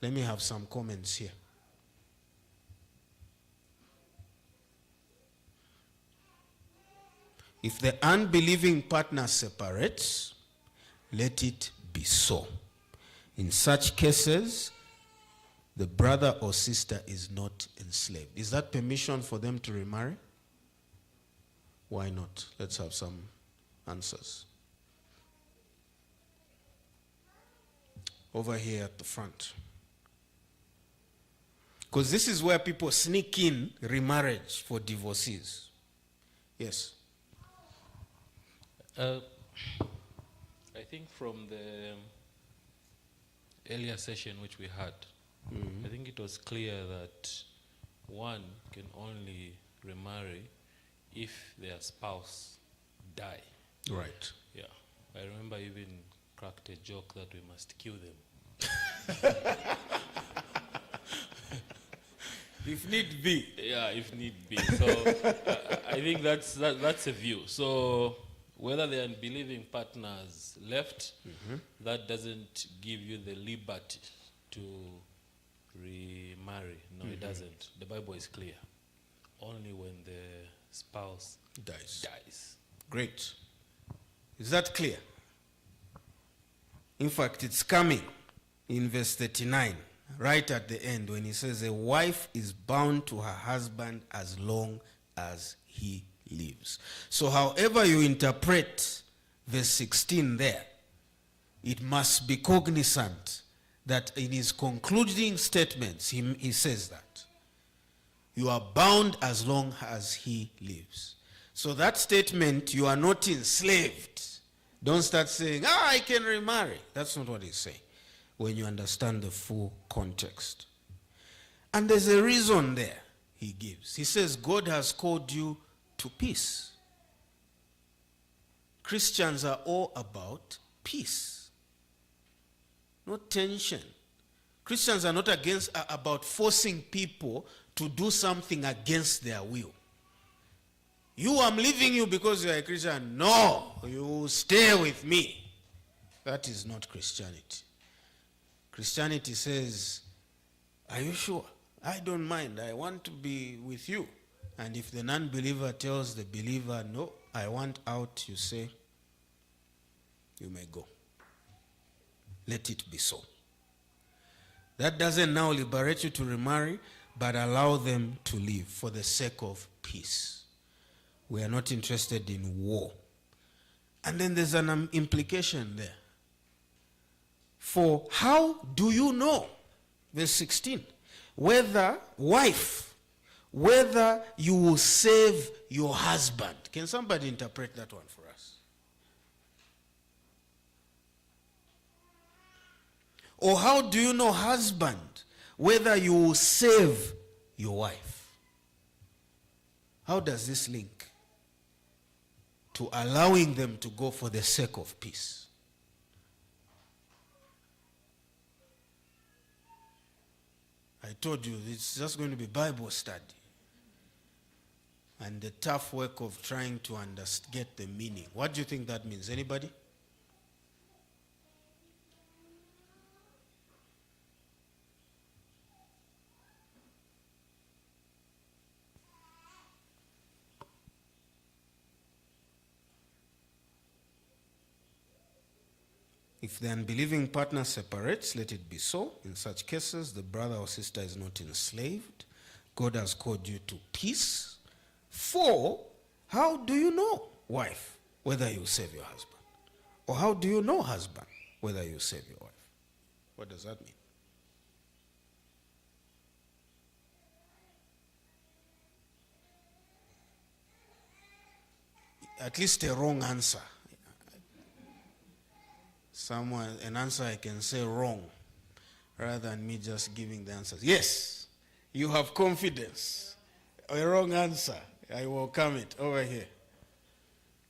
Let me have some comments here. If the unbelieving partner separates, let it be so. In such cases, the brother or sister is not enslaved. Is that permission for them to remarry? Why not? Let's have some answers. Over here at the front. Because this is where people sneak in remarriage for divorcees. Yes. I think from the earlier session which we had, I think it was clear that one can only remarry if their spouse die. Right. Yeah. I remember even cracked a joke that we must kill them. If need be. Yeah, if need be. So I think that's a view. So whether the unbelieving partners left, that doesn't give you the liberty to remarry. No, it doesn't. The Bible is clear. Only when the spouse dies. dies. Great. Is that clear? In fact, it's coming in verse 39, right at the end, when he says, a wife is bound to her husband as long as he lives. So however you interpret verse 16 there, it must be cognizant that in his concluding statements, he says that. You are bound as long as he lives. So that statement, you are not enslaved. Don't start saying, I can remarry. That's not what he's saying when you understand the full context. And there's a reason there he gives. He says, God has called you to peace. Christians are all about peace, not tension. Christians are not about forcing people to do something against their will. I'm leaving you because you're a Christian. No, you stay with me. That is not Christianity. Christianity says, are you sure? I don't mind. I want to be with you. And if the non-believer tells the believer, no, I want out, you say, you may go. Let it be so. That doesn't now liberate you to remarry, but allow them to live for the sake of peace. We are not interested in war. And then there's an implication there. For how do you know, verse 16, whether you will save your husband? Can somebody interpret that one for us? Or how do you know, husband, whether you will save your wife? How does this link to allowing them to go for the sake of peace? I told you it's just going to be Bible study and the tough work of trying to get the meaning. What do you think that means? Anybody? If the unbelieving partner separates, let it be so. In such cases, the brother or sister is not enslaved. God has called you to peace. For how do you know, wife, whether you save your husband? Or how do you know, husband, whether you save your wife? What does that mean? At least a wrong answer. An answer I can say wrong, rather than me just giving the answers. Yes, you have confidence. A wrong answer, I welcome it. Over here.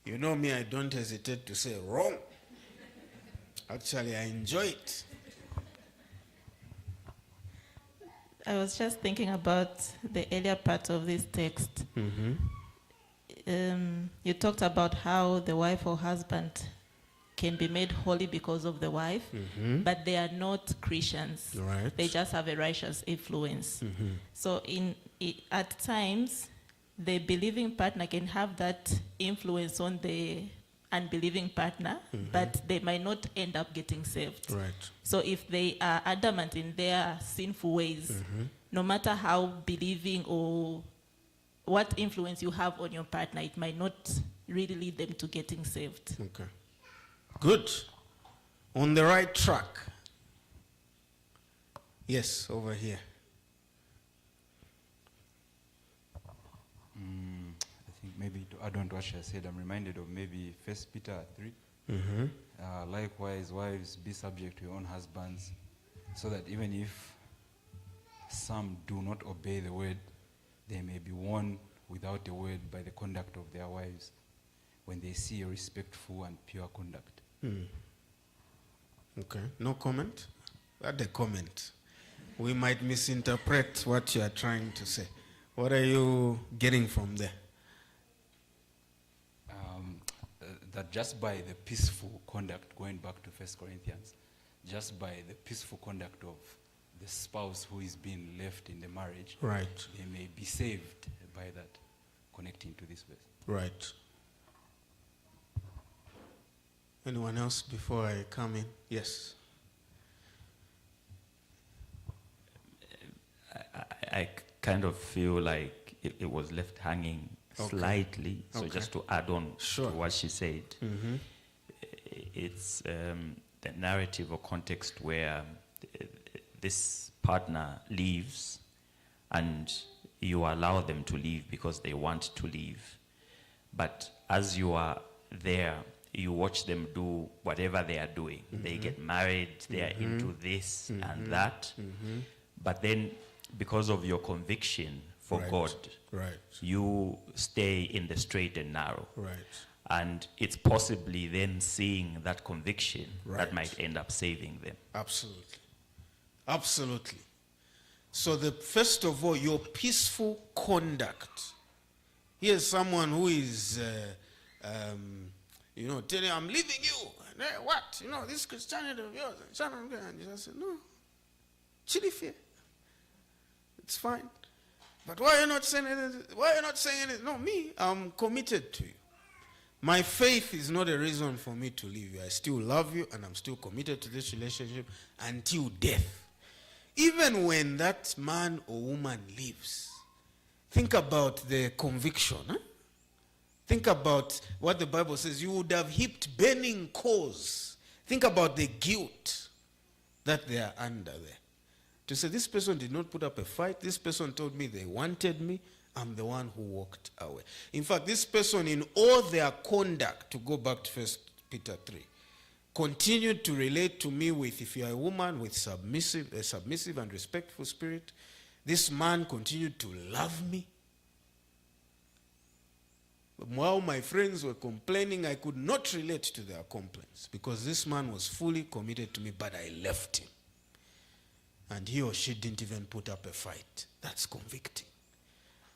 You know me, I don't hesitate to say wrong. Actually, I enjoy it. I was just thinking about the earlier part of this text. Mm-hmm. You talked about how the wife or husband can be made holy because of the wife, Mm-hmm. but they are not Christians. Right. They just have a righteous influence. Mm-hmm. So at times, the believing partner can have that influence on the unbelieving partner, but they might not end up getting saved. Right. So if they are adamant in their sinful ways, no matter how believing or what influence you have on your partner, it might not really lead them to getting saved. Okay. Good. On the right track. Yes, over here. I think maybe to add on to what she said, I'm reminded of maybe 1 Peter 3. Mm-hmm. Likewise, wives, be subject to your own husbands, so that even if some do not obey the word, they may be won without a word by the conduct of their wives, when they see a respectful and pure conduct. Okay. No comment? Add a comment. We might misinterpret what you are trying to say. What are you getting from there? That just by the peaceful conduct, going back to 1 Corinthians, just by the peaceful conduct of the spouse who is being left in the marriage, Right. they may be saved by that connecting to this place. Right. Anyone else before I come in? Yes. I kind of feel like it was left hanging slightly. So Okay. just to add on Sure. to what she said, it's the narrative or context where this partner leaves and you allow them to leave because they want to leave. But as you are there, you watch them do whatever they are doing. They get married, they are into this and that. But then, because of your conviction for Right. God, Right. you stay in the straight and narrow. Right. And it's possibly then seeing that conviction Right. that might end up saving them. Absolutely. Absolutely. So first of all, your peaceful conduct. Here's someone who is, telling you, I'm leaving you. And, what? This Christianity of yours. And you just say, no. Chili fear. It's fine. But why are you not saying anything? Why are you not saying anything? No, me, I'm committed to you. My faith is not a reason for me to leave you. I still love you and I'm still committed to this relationship until death. Even when that man or woman leaves, think about the conviction. Huh? Think about what the Bible says. You would have heaped burning coals. Think about the guilt that they are under there. To say, this person did not put up a fight. This person told me they wanted me. I'm the one who walked away. In fact, this person, in all their conduct, to go back to 1 Peter 3, continued to relate to me with, if you are a woman, with a submissive and respectful spirit. This man continued to love me. While my friends were complaining, I could not relate to their complaints because this man was fully committed to me, but I left him. And he or she didn't even put up a fight. That's convicting.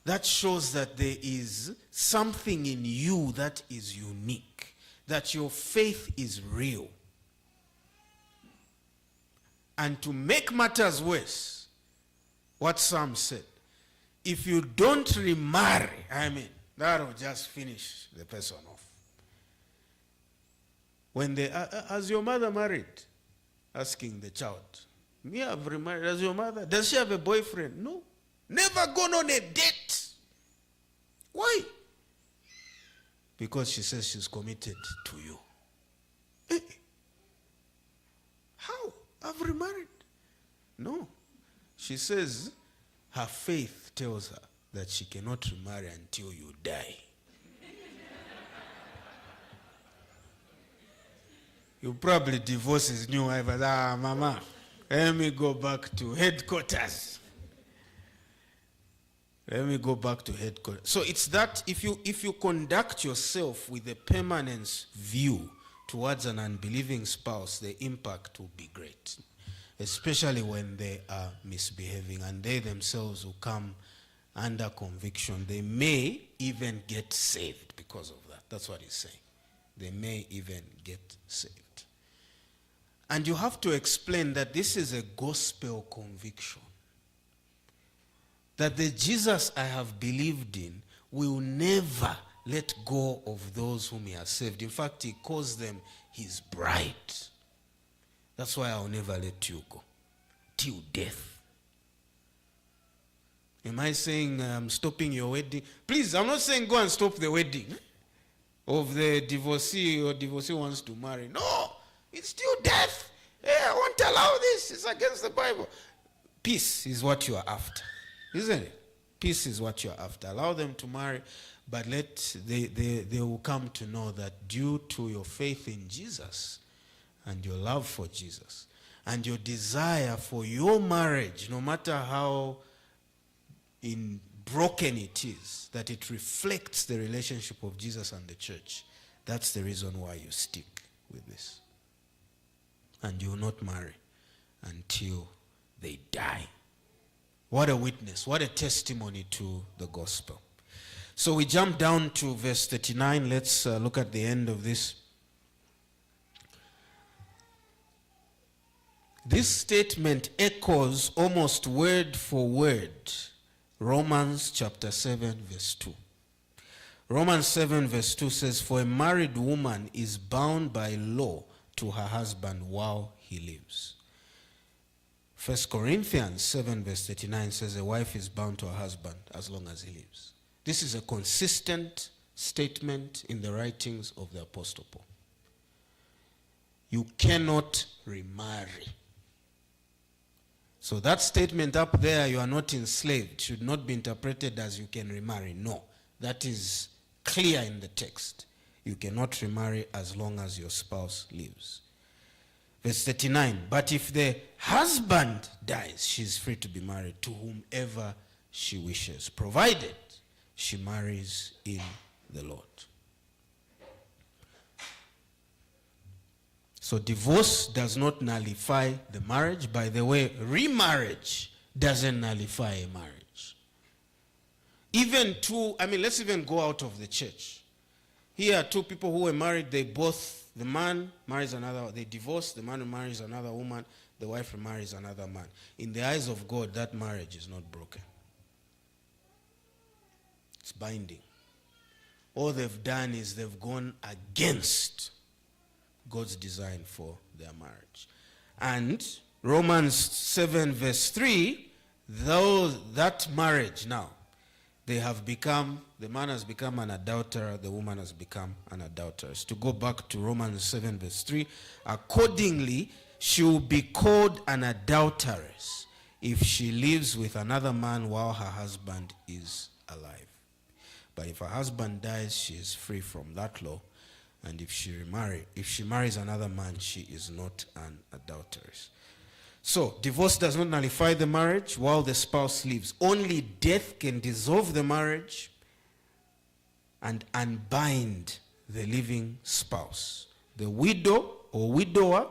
That shows that there is something in you that is unique, that your faith is real. And to make matters worse, what Sam said, if you don't remarry, that'll just finish the person off. When has your mother married? Asking the child. Me, I've remarried. Has your mother? Does she have a boyfriend? No. Never gone on a date. Why? Because she says she's committed to you. Eh? How? I've remarried. No. She says her faith tells her that she cannot remarry until you die. You probably divorce his new wife. Mama, let me go back to headquarters. Let me go back to headquarters. So it's that if you conduct yourself with a permanence view towards an unbelieving spouse, the impact will be great. Especially when they are misbehaving and they themselves will come under conviction. They may even get saved because of that. That's what he's saying. They may even get saved. And you have to explain that this is a gospel conviction. That the Jesus I have believed in will never let go of those whom he has saved. In fact, he calls them his bride. That's why I'll never let you go. Till death. Am I saying I'm stopping your wedding? Please, I'm not saying go and stop the wedding of the divorcee or divorcee wants to marry. No, it's still death. I won't allow this. It's against the Bible. Peace is what you are after. Isn't it? Peace is what you're after. Allow them to marry, but they will come to know that due to your faith in Jesus and your love for Jesus and your desire for your marriage, no matter how broken it is, that it reflects the relationship of Jesus and the church. That's the reason why you stick with this. And you will not marry until they die. What a witness, what a testimony to the gospel. So we jump down to verse 39. Let's look at the end of this. This statement echoes almost word for word Romans chapter 7 verse 2. Romans 7 verse 2 says, for a married woman is bound by law to her husband while he lives. 1 Corinthians 7 verse 39 says a wife is bound to her husband as long as he lives. This is a consistent statement in the writings of the Apostle Paul. You cannot remarry. So that statement up there, you are not enslaved, should not be interpreted as you can remarry. No, that is clear in the text. You cannot remarry as long as your spouse lives. Verse 39, but if the husband dies, she is free to be married to whomever she wishes, provided she marries in the Lord. So divorce does not nullify the marriage. By the way, remarriage doesn't nullify a marriage. Let's even go out of the church. Here are two people who were married, the man marries another, they divorce, the man marries another woman, the wife marries another man. In the eyes of God, that marriage is not broken. It's binding. All they've done is they've gone against God's design for their marriage. And Romans 7 verse 3, though that marriage now, the man has become an adulterer, the woman has become an adulteress. To go back to Romans 7 verse 3, accordingly, she will be called an adulteress if she lives with another man while her husband is alive. But if her husband dies, she is free from that law. And if she marries another man, she is not an adulteress. So, divorce does not nullify the marriage while the spouse lives. Only death can dissolve the marriage and unbind the living spouse. The widow or widower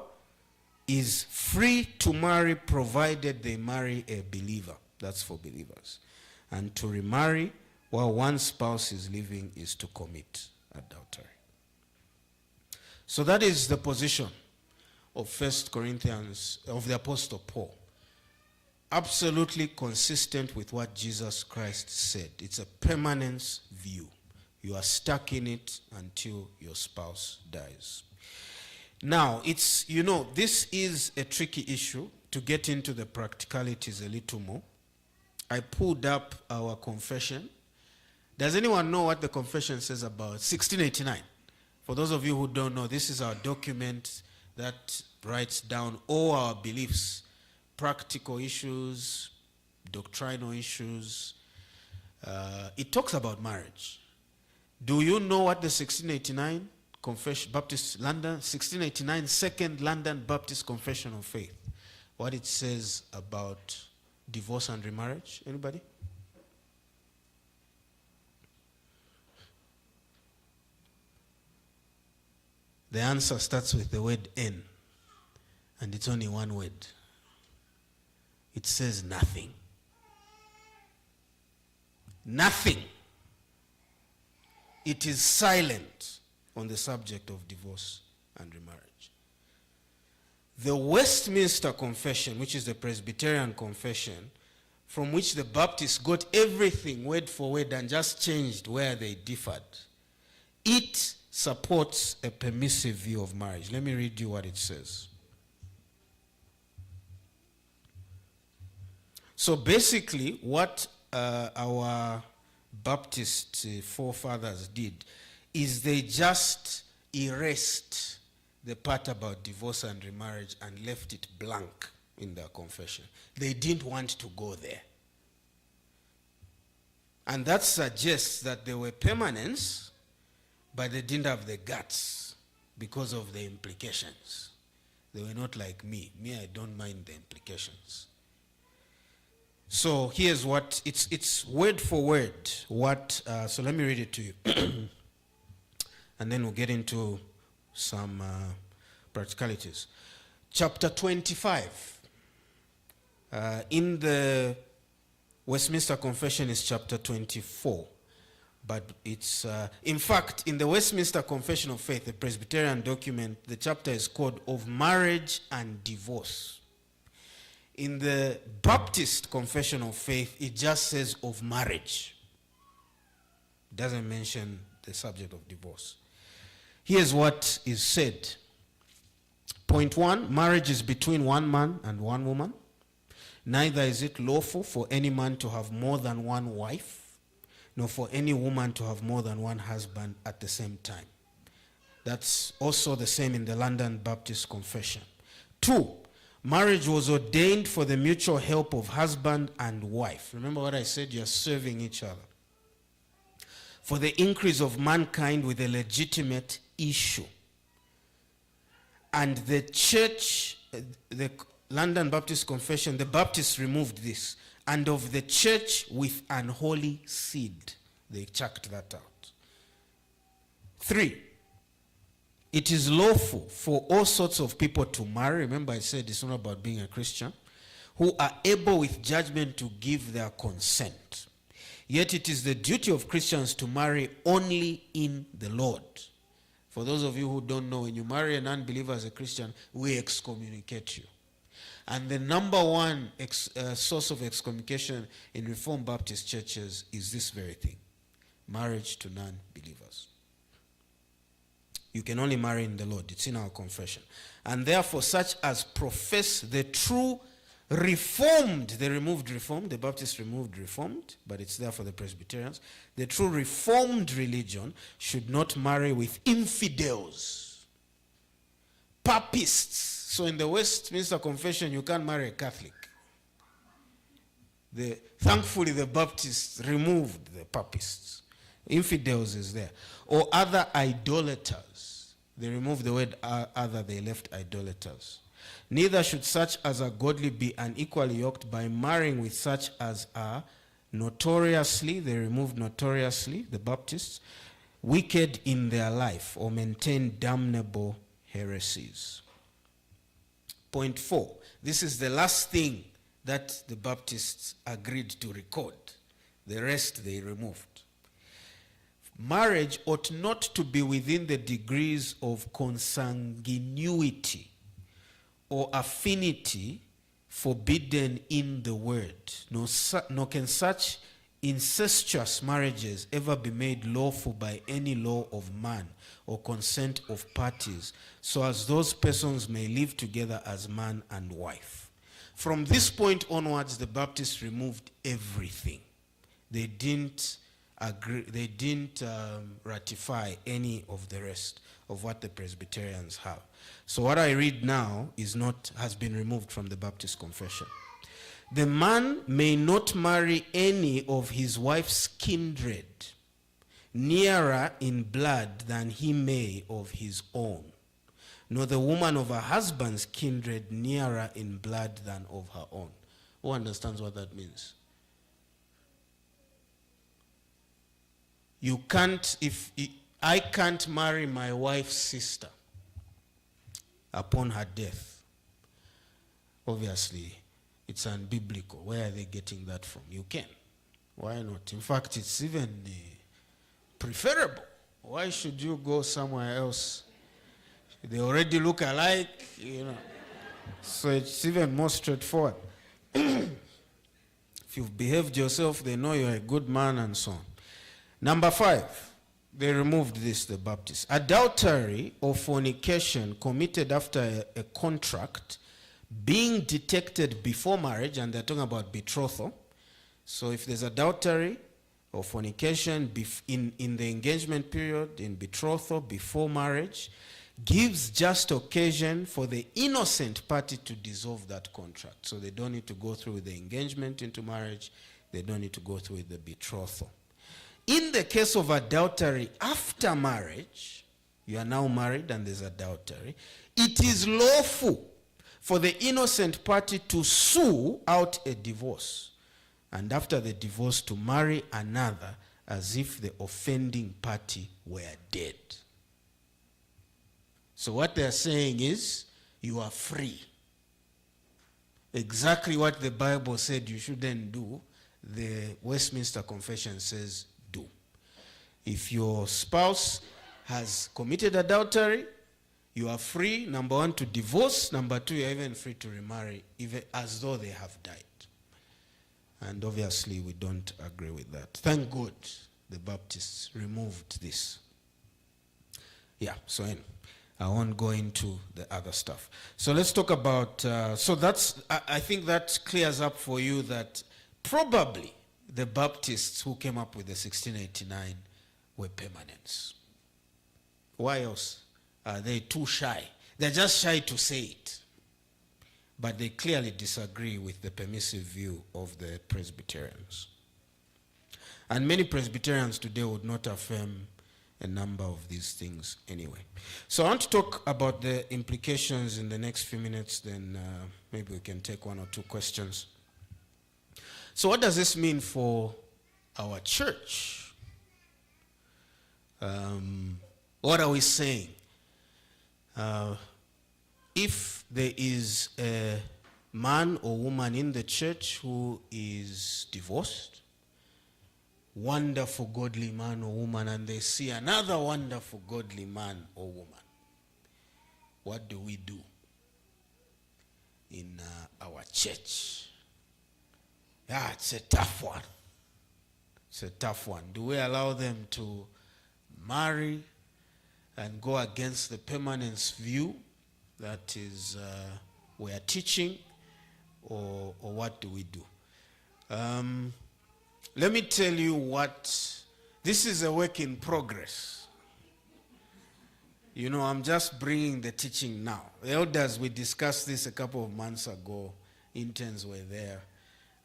is free to marry provided they marry a believer. That's for believers. And to remarry while one spouse is living is to commit adultery. So that is the position of 1 Corinthians, of the Apostle Paul. Absolutely consistent with what Jesus Christ said. It's a permanence view. You are stuck in it until your spouse dies. Now, this is a tricky issue. To get into the practicalities a little more, I pulled up our confession. Does anyone know what the confession says about 1689? For those of you who don't know, this is our document that writes down all our beliefs, practical issues, doctrinal issues. It talks about marriage. Do you know what the 1689 Confession, Baptist London, 1689 Second London Baptist Confession of Faith, what it says about divorce and remarriage? Anybody? The answer starts with the word "n", and it's only one word. It says nothing. Nothing. It is silent on the subject of divorce and remarriage. The Westminster Confession, which is the Presbyterian confession, from which the Baptists got everything word for word and just changed where they differed, it supports a permissive view of marriage. Let me read you what it says. So basically, what our Baptist forefathers did is they just erased the part about divorce and remarriage and left it blank in their confession. They didn't want to go there. And that suggests that there were permanents, but they didn't have the guts because of the implications. They were not like me. Me, I don't mind the implications. So here's what, it's word for word. So let me read it to you. And then we'll get into some practicalities. Chapter 25. In the Westminster Confession is chapter 24. But it's, in fact, in the Westminster Confession of Faith, the Presbyterian document, the chapter is called Of Marriage and Divorce. In the Baptist Confession of Faith, it just says of marriage. It doesn't mention the subject of divorce. Here's what is said. Point 1, marriage is between one man and one woman. Neither is it lawful for any man to have more than one wife, nor for any woman to have more than one husband at the same time. That's also the same in the London Baptist Confession. 2, marriage was ordained for the mutual help of husband and wife. Remember what I said? You're serving each other. For the increase of mankind with a legitimate issue. And the church, the London Baptist Confession, the Baptists removed this. And of the church with unholy seed. They chucked that out. 3, it is lawful for all sorts of people to marry. Remember I said it's not about being a Christian. Who are able with judgment to give their consent. Yet it is the duty of Christians to marry only in the Lord. For those of you who don't know, when you marry an unbeliever as a Christian, we excommunicate you. And the number one source of excommunication in Reformed Baptist churches is this very thing. Marriage to non-believers. You can only marry in the Lord. It's in our confession. And therefore, such as profess the true Reformed, they removed Reformed, the Baptists removed Reformed, but it's there for the Presbyterians. The true Reformed religion should not marry with infidels, papists. So in the Westminster Confession, you can't marry a Catholic. Thankfully, the Baptists removed the papists. Infidels is there. Or other idolaters. They removed the word other, they left idolaters. Neither should such as are godly be unequally yoked by marrying with such as are notoriously, they removed notoriously, the Baptists, wicked in their life or maintain damnable heresies. Point 4, this is the last thing that the Baptists agreed to record. The rest they removed. Marriage ought not to be within the degrees of consanguinity or affinity forbidden in the word, nor can such incestuous marriages ever be made lawful by any law of man or consent of parties, so as those persons may live together as man and wife. From this point onwards, the Baptists removed everything. They didn't agree, they didn't ratify any of the rest of what the Presbyterians have. So what I read now has been removed from the Baptist Confession. The man may not marry any of his wife's kindred, nearer in blood than he may of his own, nor the woman of her husband's kindred nearer in blood than of her own. Who understands what that means? You can't, I can't marry my wife's sister upon her death. Obviously, it's unbiblical. Where are they getting that from? You can. Why not? In fact, it's even preferable. Why should you go somewhere else? They already look alike, you know. So it's even more straightforward. If you've behaved yourself, they know you're a good man and so on. Number 5, they removed this, the Baptists. Adultery or fornication committed after a contract being detected before marriage, and they're talking about betrothal. So if there's adultery or fornication in the engagement period, in betrothal, before marriage, gives just occasion for the innocent party to dissolve that contract. So they don't need to go through with the engagement into marriage. They don't need to go through with the betrothal. In the case of adultery after marriage, you are now married and there's adultery, it is lawful for the innocent party to sue out a divorce, and after the divorce to marry another as if the offending party were dead. So what they're saying is, you are free. Exactly what the Bible said you shouldn't do, the Westminster Confession says do. If your spouse has committed adultery, you are free, number 1, to divorce. Number 2, you're even free to remarry, even as though they have died. And obviously, we don't agree with that. Thank God the Baptists removed this. Yeah, so anyway, I won't go into the other stuff. So let's talk about, so I think that clears up for you that probably the Baptists who came up with the 1689 were permanents. Why else? Are they too shy? They're just shy to say it. But they clearly disagree with the permissive view of the Presbyterians. And many Presbyterians today would not affirm a number of these things anyway. So I want to talk about the implications in the next few minutes, then maybe we can take one or two questions. So what does this mean for our church? What are we saying? If there is a man or woman in the church who is divorced, wonderful godly man or woman, and they see another wonderful godly man or woman, what do we do in our church? Yeah, it's a tough one. It's a tough one. Do we allow them to marry and go against the permanence view that is we are teaching, or what do we do? Let me tell you what, this is a work in progress. You know, I'm just bringing the teaching now. The elders, we discussed this a couple of months ago. Interns were there,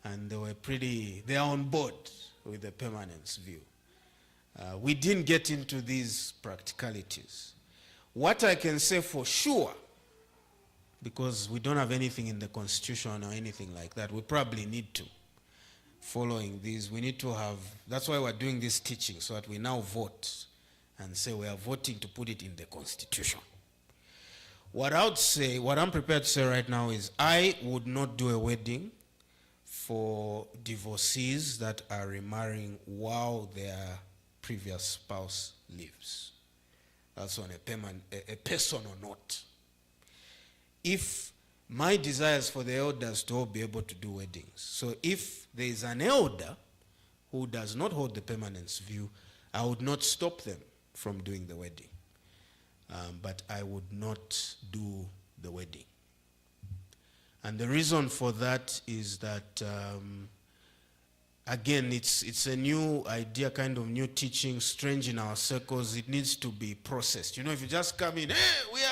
and they are on board with the permanence view. We didn't get into these practicalities. What I can say for sure, because we don't have anything in the Constitution or anything like that, we probably need to, following these, we need to have, that's why we're doing this teaching, so that we now vote and say we are voting to put it in the Constitution. What I would say, what I'm prepared to say right now is I would not do a wedding for divorcees that are remarrying while their previous spouse lives. That's on a personal note. If my desire is for the elders to all be able to do weddings. So if there is an elder who does not hold the permanence view, I would not stop them from doing the wedding. But I would not do the wedding. And the reason for that is that, again, it's a new idea, kind of new teaching, strange in our circles. It needs to be processed. You know, if you just come in, hey, we are,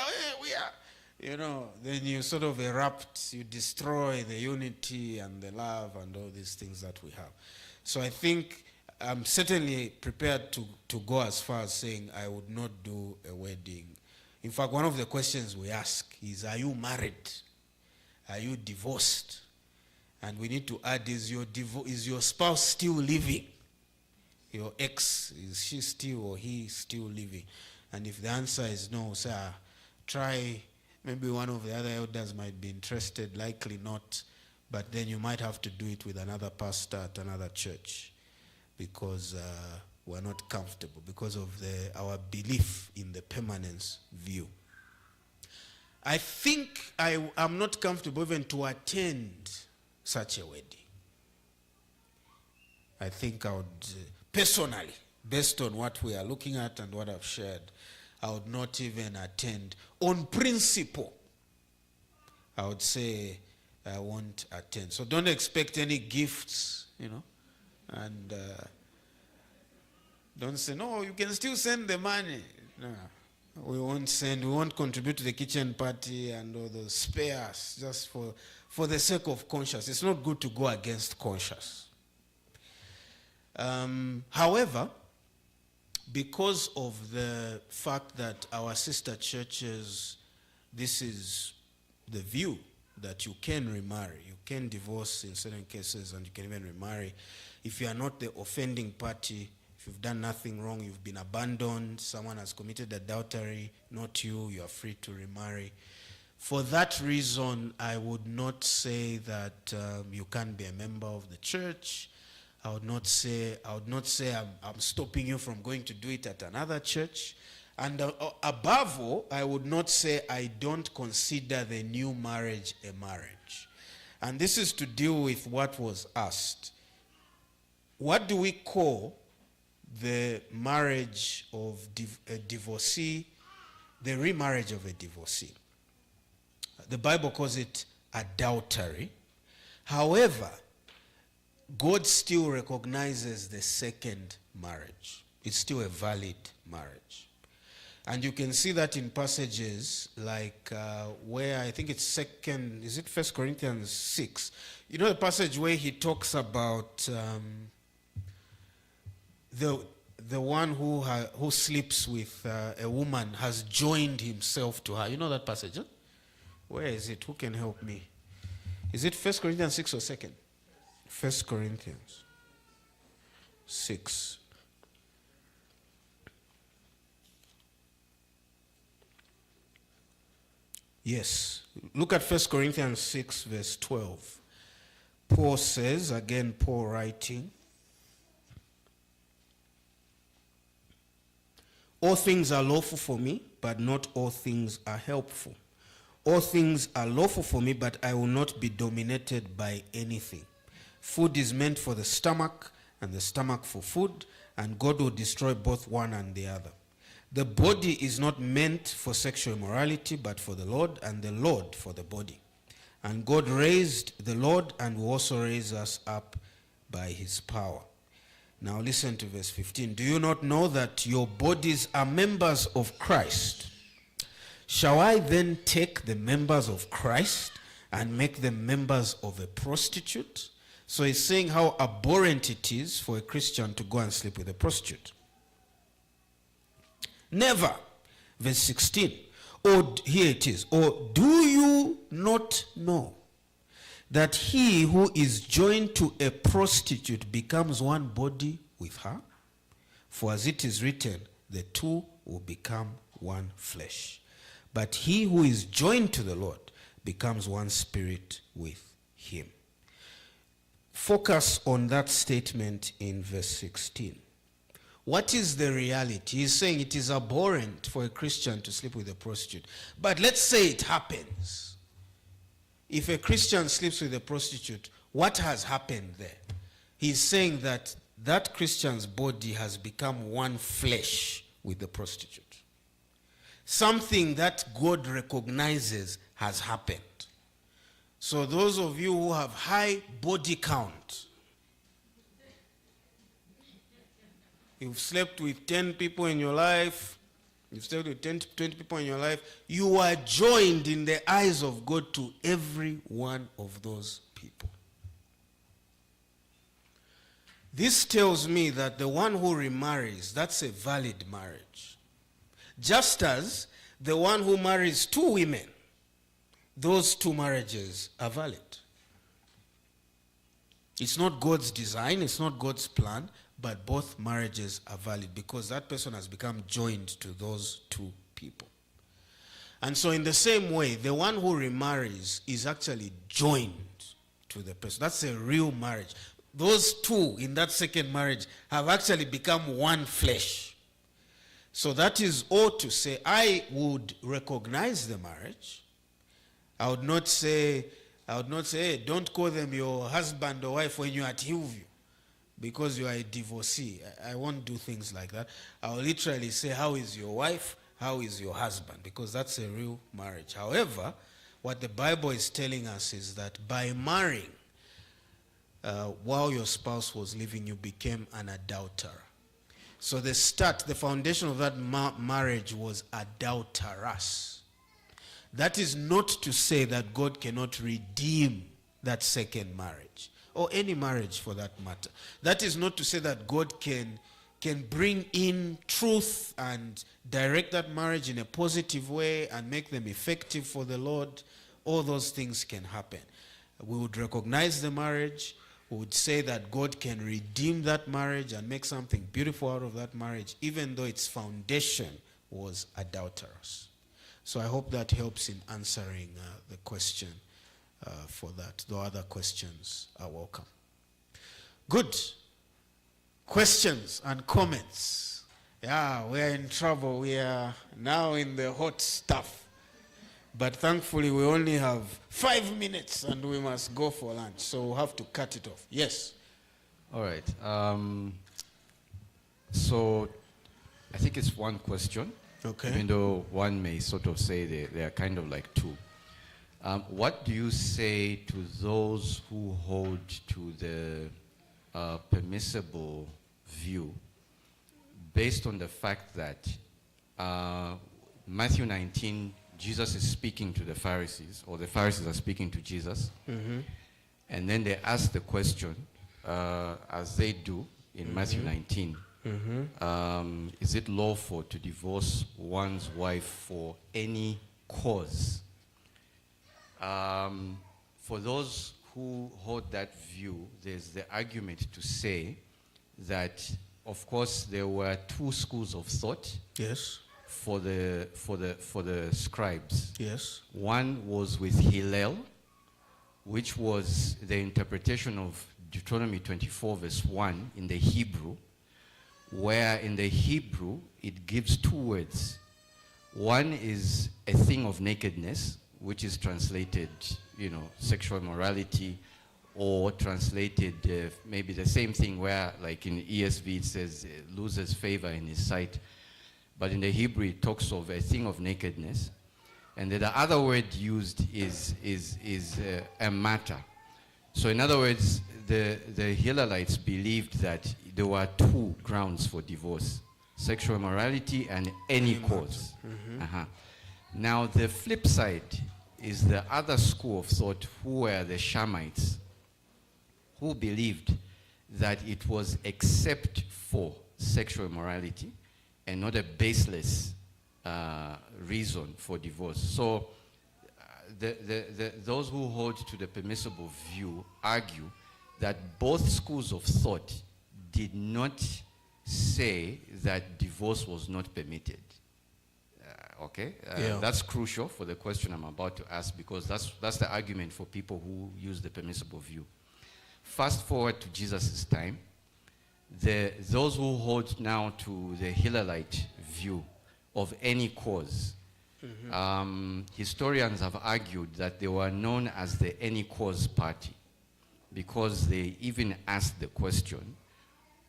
you know, then you sort of erupt, you destroy the unity and the love and all these things that we have. So I think I'm certainly prepared to go as far as saying I would not do a wedding. In fact, one of the questions we ask is, are you married? Are you divorced? And we need to add, is your spouse still living? Your ex, is she still or he still living? And if the answer is no, say, try, maybe one of the other elders might be interested, likely not, but then you might have to do it with another pastor at another church because we're not comfortable because of our belief in the permanence view. I think I'm not comfortable even to attend such a wedding. I think I would, personally, based on what we are looking at and what I've shared, I would not even attend. On principle, I would say I won't attend. So don't expect any gifts, you know, and don't say, no, you can still send the money. No, we won't contribute to the kitchen party and all those spares just for the sake of conscience. It's not good to go against conscience. However, because of the fact that our sister churches, this is the view that you can remarry. You can divorce in certain cases and you can even remarry. If you are not the offending party, if you've done nothing wrong, you've been abandoned, someone has committed adultery, not you, you are free to remarry. For that reason, I would not say that you can't be a member of the church. I would not say I'm stopping you from going to do it at another church. And above all, I would not say I don't consider the new marriage a marriage. And this is to deal with what was asked. What do we call the marriage of a divorcee, the remarriage of a divorcee. The Bible calls it adultery. However, God still recognizes the second marriage. It's still a valid marriage. And you can see that in passages like where I think it's second, is it 1 Corinthians 6? You know the passage where he talks about the one who sleeps with a woman has joined himself to her. You know that passage, huh? Where is it? Who can help me? Is it 1 Corinthians 6 or 2nd? 1 Corinthians 6. Yes. Look at 1 Corinthians 6 verse 12. Paul says, again Paul writing, all things are lawful for me, but not all things are helpful. All things are lawful for me, but I will not be dominated by anything. Food is meant for the stomach, and the stomach for food, and God will destroy both one and the other. The body is not meant for sexual immorality, but for the Lord, and the Lord for the body. And God raised the Lord, and will also raise us up by his power. Now listen to verse 15. Do you not know that your bodies are members of Christ? Shall I then take the members of Christ and make them members of a prostitute? So he's saying how abhorrent it is for a Christian to go and sleep with a prostitute. Never. Verse 16. Or here it is. Or do you not know that he who is joined to a prostitute becomes one body with her? For as it is written, the two will become one flesh. But he who is joined to the Lord becomes one spirit with him. Focus on that statement in verse 16. What is the reality? He's saying it is abhorrent for a Christian to sleep with a prostitute. But let's say it happens. If a Christian sleeps with a prostitute, what has happened there? He's saying that that Christian's body has become one flesh with the prostitute. Something that God recognizes has happened. So those of you who have high body count, you've slept with 10 people in your life, you've slept with 10 to 20 people in your life, you are joined in the eyes of God to every one of those people. This tells me that the one who remarries, that's a valid marriage. Just as the one who marries two women, those two marriages are valid. It's not God's design, it's not God's plan, but both marriages are valid because that person has become joined to those two people. And so in the same way, the one who remarries is actually joined to the person. That's a real marriage. Those two in that second marriage have actually become one flesh. So that is all to say, I would recognize the marriage. I would not say, hey, don't call them your husband or wife when you're at Hillview because you are a divorcee. I won't do things like that. I will literally say, how is your wife? How is your husband? Because that's a real marriage. However, what the Bible is telling us is that by marrying, while your spouse was living, you became an adulterer. So the foundation of that marriage was adulterous. That is not to say that God cannot redeem that second marriage, or any marriage for that matter. That is not to say that God can bring in truth and direct that marriage in a positive way and make them effective for the Lord. All those things can happen. We would recognize the marriage. We would say that God can redeem that marriage and make something beautiful out of that marriage, even though its foundation was adulterous. So I hope that helps in answering the question for that. The other questions are welcome. Good. Questions and comments. Yeah, we're in trouble. We are now in the hot stuff. But thankfully, we only have 5 minutes and we must go for lunch. So we'll have to cut it off. Yes? All right. So I think it's one question. Okay. Even though one may sort of say they are kind of like two. What do you say to those who hold to the permissible view based on the fact that Matthew 19, Jesus is speaking to the Pharisees, or the Pharisees are speaking to Jesus, and then they ask the question, as they do in Matthew 19, is it lawful to divorce one's wife for any cause? For those who hold that view, there's the argument to say that, of course, there were two schools of thought. Yes. For the scribes. Yes. One was with Hillel, which was the interpretation of Deuteronomy 24 verse 1 in the Hebrew, where in the Hebrew it gives two words. One is a thing of nakedness, which is translated, sexual immorality, or translated maybe the same thing where, like in ESV, it says loses favor in his sight. But in the Hebrew, it talks of a thing of nakedness. And then the other word used is a matter. So in other words, the Hillelites believed that there were two grounds for divorce: sexual immorality and any cause. Now, the flip side is the other school of thought, who were the Shamites, who believed that it was except for sexual immorality and not a baseless reason for divorce. So those who hold to the permissible view argue that both schools of thought did not say that divorce was not permitted. That's crucial for the question I'm about to ask, because that's the argument for people who use the permissible view. Fast forward to Jesus' time. Those who hold now to the Hillelite view of any cause, historians have argued that they were known as the any cause party, because they even asked the question,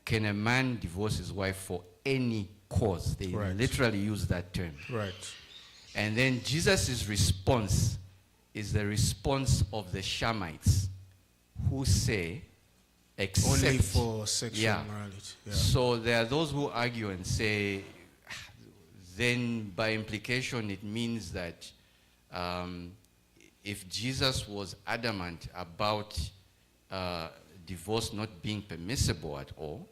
can a man divorce his wife for any cause? They literally use that term. Right. And then Jesus' response is the response of the Shamites, who say, except only for sexual immorality. Yeah. So there are those who argue and say, then by implication it means that if Jesus was adamant about divorce not being permissible at all,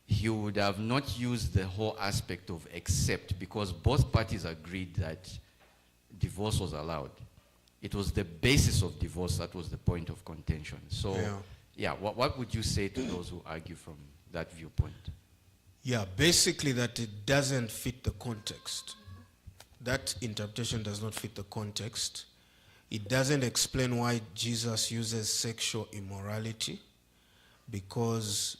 he would have not used the whole aspect of except, because both parties agreed that divorce was allowed. It was the basis of divorce that was the point of contention. So, what would you say to those who argue from that viewpoint? Yeah, basically that it doesn't fit the context. That interpretation does not fit the context. It doesn't explain why Jesus uses sexual immorality, because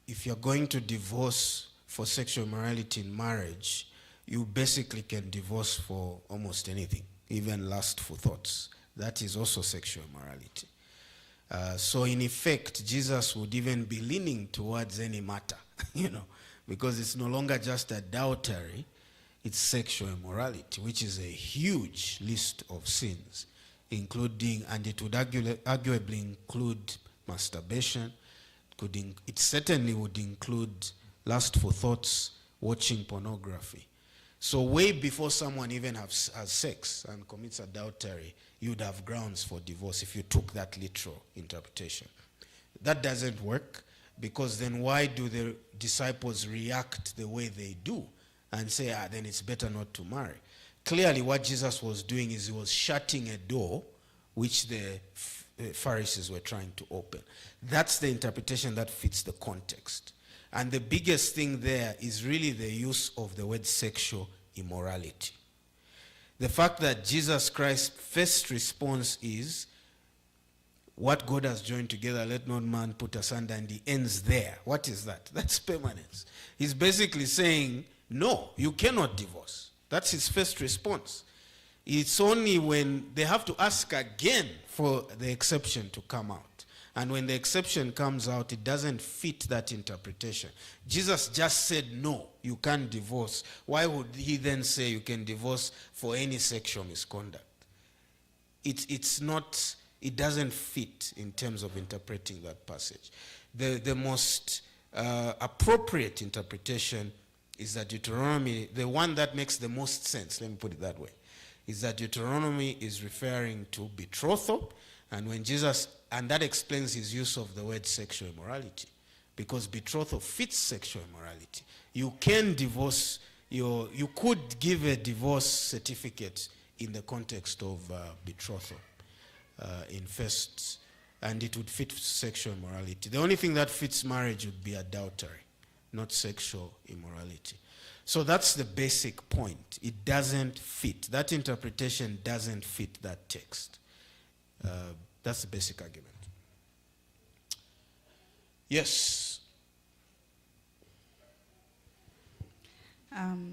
if you're going to divorce for sexual immorality in marriage, you basically can divorce for almost anything, even lustful thoughts. That is also sexual immorality. So in effect, Jesus would even be leaning towards any matter, because it's no longer just adultery, it's sexual immorality, which is a huge list of sins, including, and it would arguably include masturbation. It certainly would include lustful thoughts, watching pornography. So way before someone even has sex and commits adultery, you'd have grounds for divorce if you took that literal interpretation. That doesn't work, because then why do the disciples react the way they do and say, then it's better not to marry? Clearly what Jesus was doing is he was shutting a door which the Pharisees were trying to open. That's the interpretation that fits the context. And the biggest thing there is really the use of the word sexual immorality. The fact that Jesus Christ's first response is, what God has joined together, let not man put asunder, and he ends there. What is that? That's permanence. He's basically saying, no, you cannot divorce. That's his first response. It's only when they have to ask again for the exception to come out. And when the exception comes out, it doesn't fit that interpretation. Jesus just said, no, you can't divorce. Why would he then say you can divorce for any sexual misconduct? It's not, it doesn't fit in terms of interpreting that passage. The most appropriate interpretation is that Deuteronomy, the one that makes the most sense, let me put it that way, is that Deuteronomy is referring to betrothal, and when Jesus, and that explains his use of the word sexual immorality, because betrothal fits sexual immorality. You can divorce you could give a divorce certificate in the context of betrothal in first, and it would fit sexual immorality. The only thing that fits marriage would be adultery, not sexual immorality. So that's the basic point. It doesn't fit. That interpretation doesn't fit that text. That's the basic argument. Yes.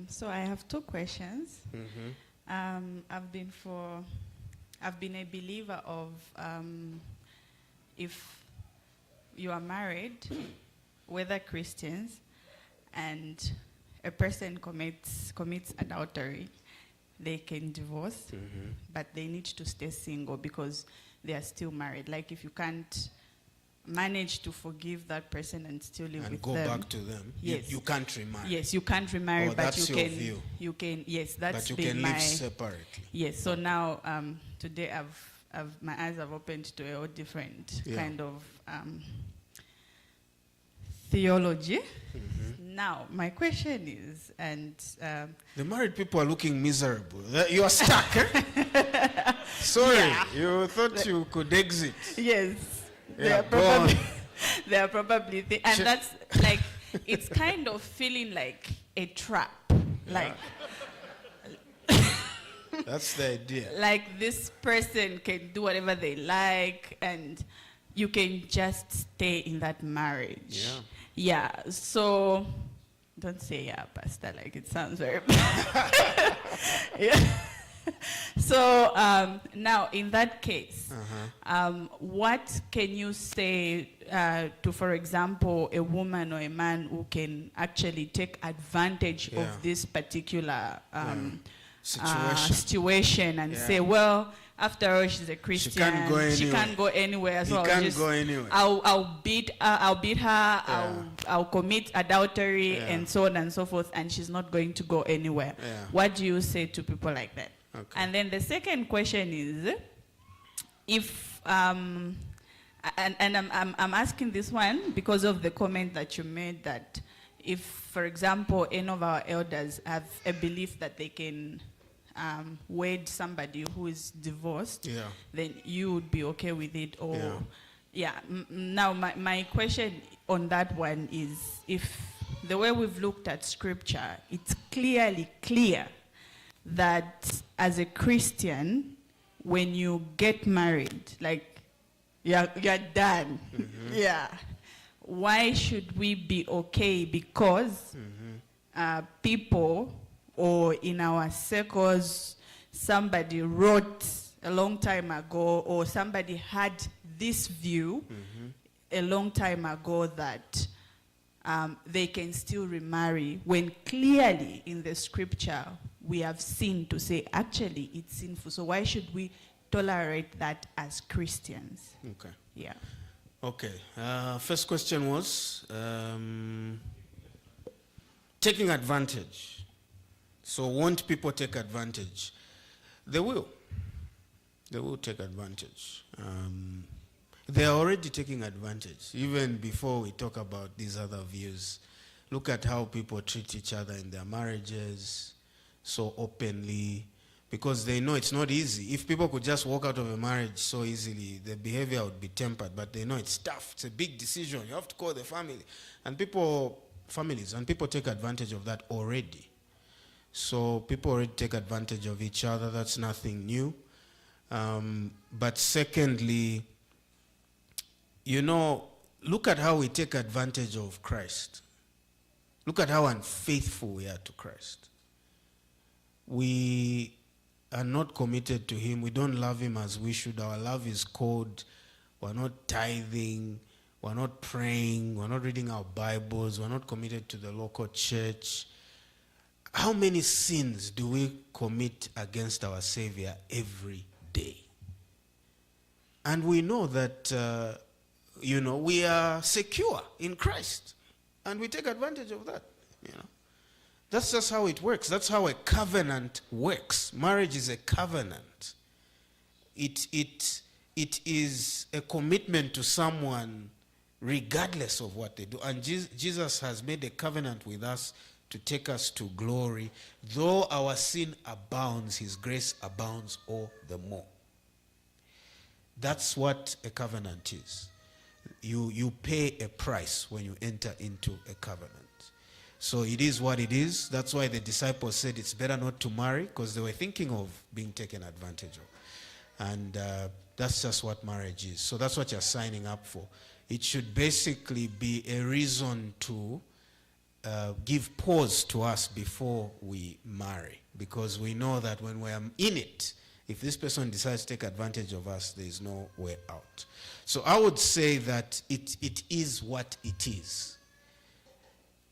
So I have two questions. Mm-hmm. I've been a believer of if you are married, whether Christians, and a person commits adultery, they can divorce, but they need to stay single because they are still married. Like if you can't manage to forgive that person and still live And with go them, back to them. yes, You can't remarry. Yes, you can't remarry, Oh, but that's you your can. view. You can. Yes, that's But you been can my. live separately. Yes. So now, today, my eyes have opened to a whole different kind of theology. Now, my question is, and The married people are looking miserable. You are stuck. Eh? Sorry, Yeah. you thought you could exit. yes, they Yeah, are go on. probably they are probably and that's like it's kind of feeling like a trap, like. That's the idea. Like this person can do whatever they like and you can just stay in that marriage. Yeah. Yeah. So don't say yeah, Pastor, like it sounds very bad. Yeah. So now in that case, what can you say to, for example, a woman or a man who can actually take advantage Yeah. of this particular Situation. and Yeah. say, well, after all, she's a Christian. can't go She anywhere. can't go anywhere. So He I'll can't just, go anywhere. I'll beat her. I'll commit adultery Yeah. and so on and so forth, and she's not going to go anywhere. Yeah. What do you say to people like that? Okay. And then the second question is, if and I'm asking this one because of the comment that you made that if, for example, any of our elders have a belief that they can wed somebody who is divorced, Yeah. then you would be okay with it, or Yeah. Now my question on that one is, if the way we've looked at scripture, it's clearly clear that as a Christian, when you get married, like you're done. Yeah. Why should we be okay? Because people, or in our circles, somebody wrote a long time ago, or somebody had this view a long time ago that they can still remarry, when clearly in the scripture we have seen to say actually it's sinful. So why should we tolerate that as Christians? Okay. Yeah. Okay. First question was taking advantage. So won't people take advantage? They will. They will take advantage. They are already taking advantage, even before we talk about these other views. Look at how people treat each other in their marriages so openly, because they know it's not easy. If people could just walk out of a marriage so easily, the behavior would be tempered, but they know it's tough. It's a big decision. You have to call the family. And families take advantage of that already. So people already take advantage of each other. That's nothing new. But secondly, look at how we take advantage of Christ. Look at how unfaithful we are to Christ. We are not committed to him. We don't love him as we should. Our love is cold. we're not tithing, we're not praying, we're not reading our Bibles, we're not committed to the local church. How many sins do we commit against our Savior every day? And we know that, we are secure in Christ. And we take advantage of that, That's just how it works. That's how a covenant works. Marriage is a covenant. It is a commitment to someone regardless of what they do. And Jesus has made a covenant with us to take us to glory. Though our sin abounds, his grace abounds all the more. That's what a covenant is. You pay a price when you enter into a covenant. So it is what it is. That's why the disciples said it's better not to marry, because they were thinking of being taken advantage of. And that's just what marriage is. So that's what you're signing up for. It should basically be a reason to give pause to us before we marry, because we know that when we're in it, if this person decides to take advantage of us, there is no way out. So I would say that it is what it is.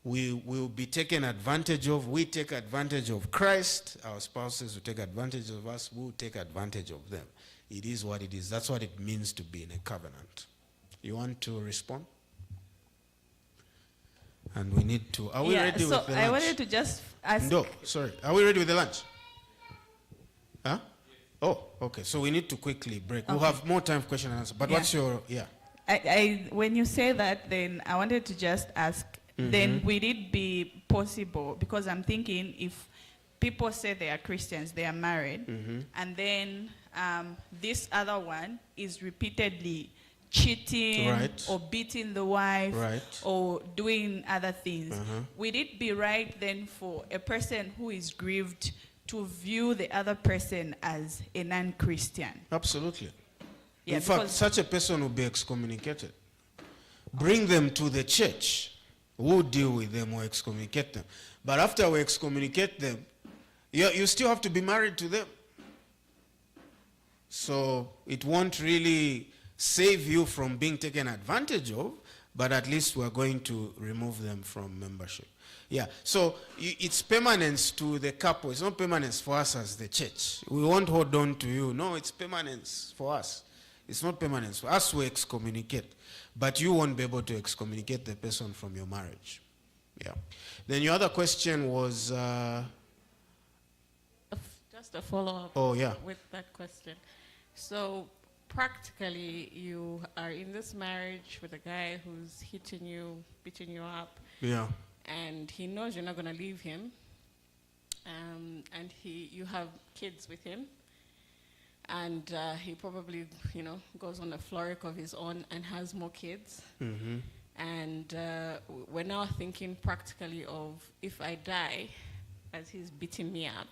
We will be taken advantage of. We take advantage of Christ. Our spouses will take advantage of us. We will take advantage of them. It is what it is. That's what it means to be in a covenant. You want to respond? And we need to. Are we ready with the lunch? I wanted to just ask. No, sorry. Are we ready with the lunch? Huh? Oh, okay. So we need to quickly break. Okay. We'll have more time for question and answer. But what's your, when you say that, then I wanted to just ask, then would it be possible, because I'm thinking if people say they are Christians, they are married, and then this other one is repeatedly cheating or beating the wife or doing other things, would it be right then for a person who is grieved to view the other person as a non-Christian? Absolutely. Yeah, in fact, such a person will be excommunicated. Bring them to the church. We'll deal with them or excommunicate them. But after we excommunicate them, you still have to be married to them. So it won't really save you from being taken advantage of, but at least we're going to remove them from membership. Yeah, so it's permanence to the couple. It's not permanence for us as the church. We won't hold on to you. No, it's permanence for us. It's not permanence for us. We excommunicate. But you won't be able to excommunicate the person from your marriage. Yeah. Then your other question was... just a follow-up with that question. So practically, you are in this marriage with a guy who's hitting you, beating you up. Yeah. And he knows you're not going to leave him, and you have kids with him, and he probably, goes on a floric of his own and has more kids. And we're now thinking practically of, if I die, as he's beating me up,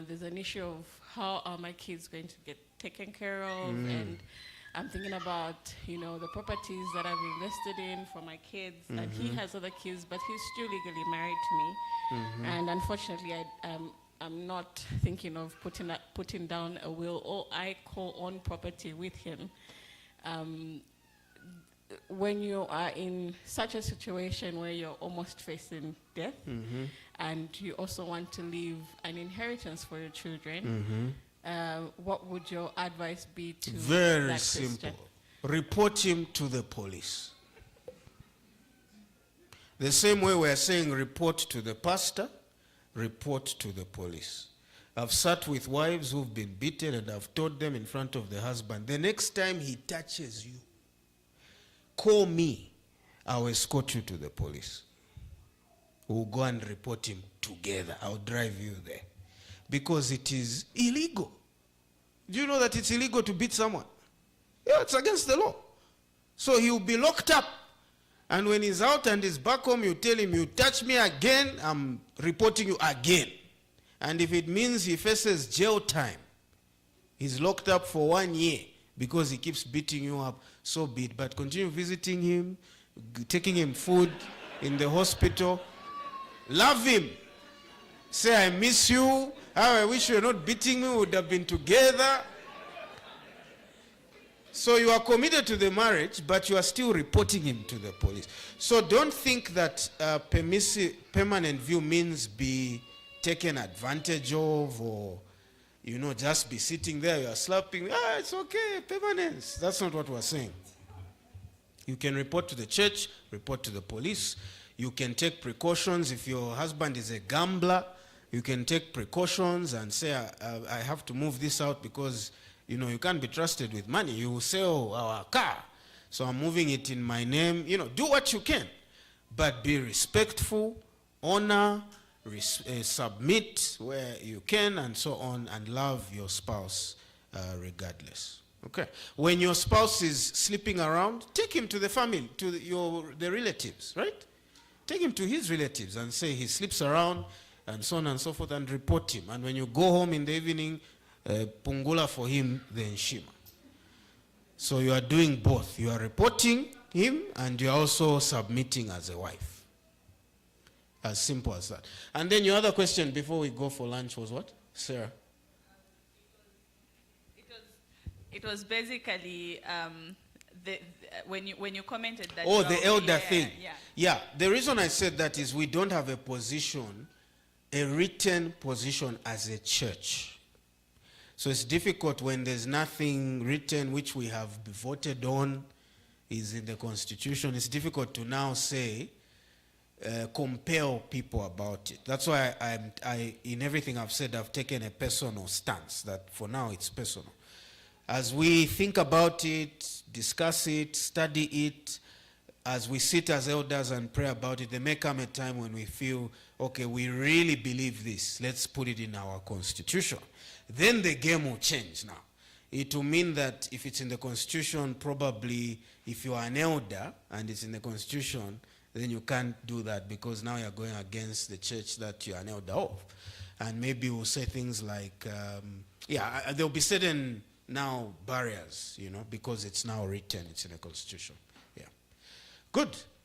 there's an issue of how are my kids going to get taken care of, and I'm thinking about, the properties that I've invested in for my kids, and he has other kids, but he's still legally married to me. And unfortunately, I'm not thinking of putting down a will, or I co-own property with him. When you are in such a situation where you're almost facing death, and you also want to leave an inheritance for your children, what would your advice be to Very that simple. Christian? Report him to the police. The same way we're saying report to the pastor, report to the police. I've sat with wives who've been beaten, and I've told them in front of the husband, the next time he touches you, call me. I'll escort you to the police. We'll go and report him together. I'll drive you there. Because it is illegal. Do you know that it's illegal to beat someone? Yeah, it's against the law. So he'll be locked up. And when he's out and he's back home, you tell him, you touch me again, I'm reporting you again. And if it means he faces jail time, he's locked up for 1 year because he keeps beating you up, so be it. But continue visiting him, taking him food in the hospital. Love him. Say, I miss you. How I wish you were not beating me. We would have been together. So you are committed to the marriage, but you are still reporting him to the police. So don't think that permanent view means be taken advantage of, or, you know, just be sitting there, you are slapping, it's okay, permanence. That's not what we're saying. You can report to the church, report to the police. You can take precautions. If your husband is a gambler, you can take precautions and say, I have to move this out because, you know, you can't be trusted with money. You will sell our car, so I'm moving it in my name. You know, do what you can, but be respectful, honor, submit where you can, and so on, and love your spouse regardless. Okay. When your spouse is sleeping around, take him to the family, to the relatives, right? Take him to his relatives and say he sleeps around, and so on and so forth, and report him. And when you go home in the evening, pungula for him the nshima. So you are doing both. You are reporting him, and you are also submitting as a wife. As simple as that. And then your other question before we go for lunch was what, Sarah? It was basically when you commented that. Oh, the elder thing. Yeah. The reason I said that is we don't have a position, a written position as a church. So it's difficult when there's nothing written which we have voted on, is in the constitution. It's difficult to now say, compel people about it. That's why I in everything I've said, I've taken a personal stance, that for now it's personal. As we think about it, discuss it, study it, as we sit as elders and pray about it, there may come a time when we feel, okay, we really believe this, let's put it in our constitution. Then the game will change now. It will mean that if it's in the constitution, probably if you are an elder and it's in the constitution, then you can't do that, because now you're going against the church that you're an elder of. And maybe we'll say things like, there'll be certain now barriers, you know, because it's now written, it's in the constitution. Yeah. Good.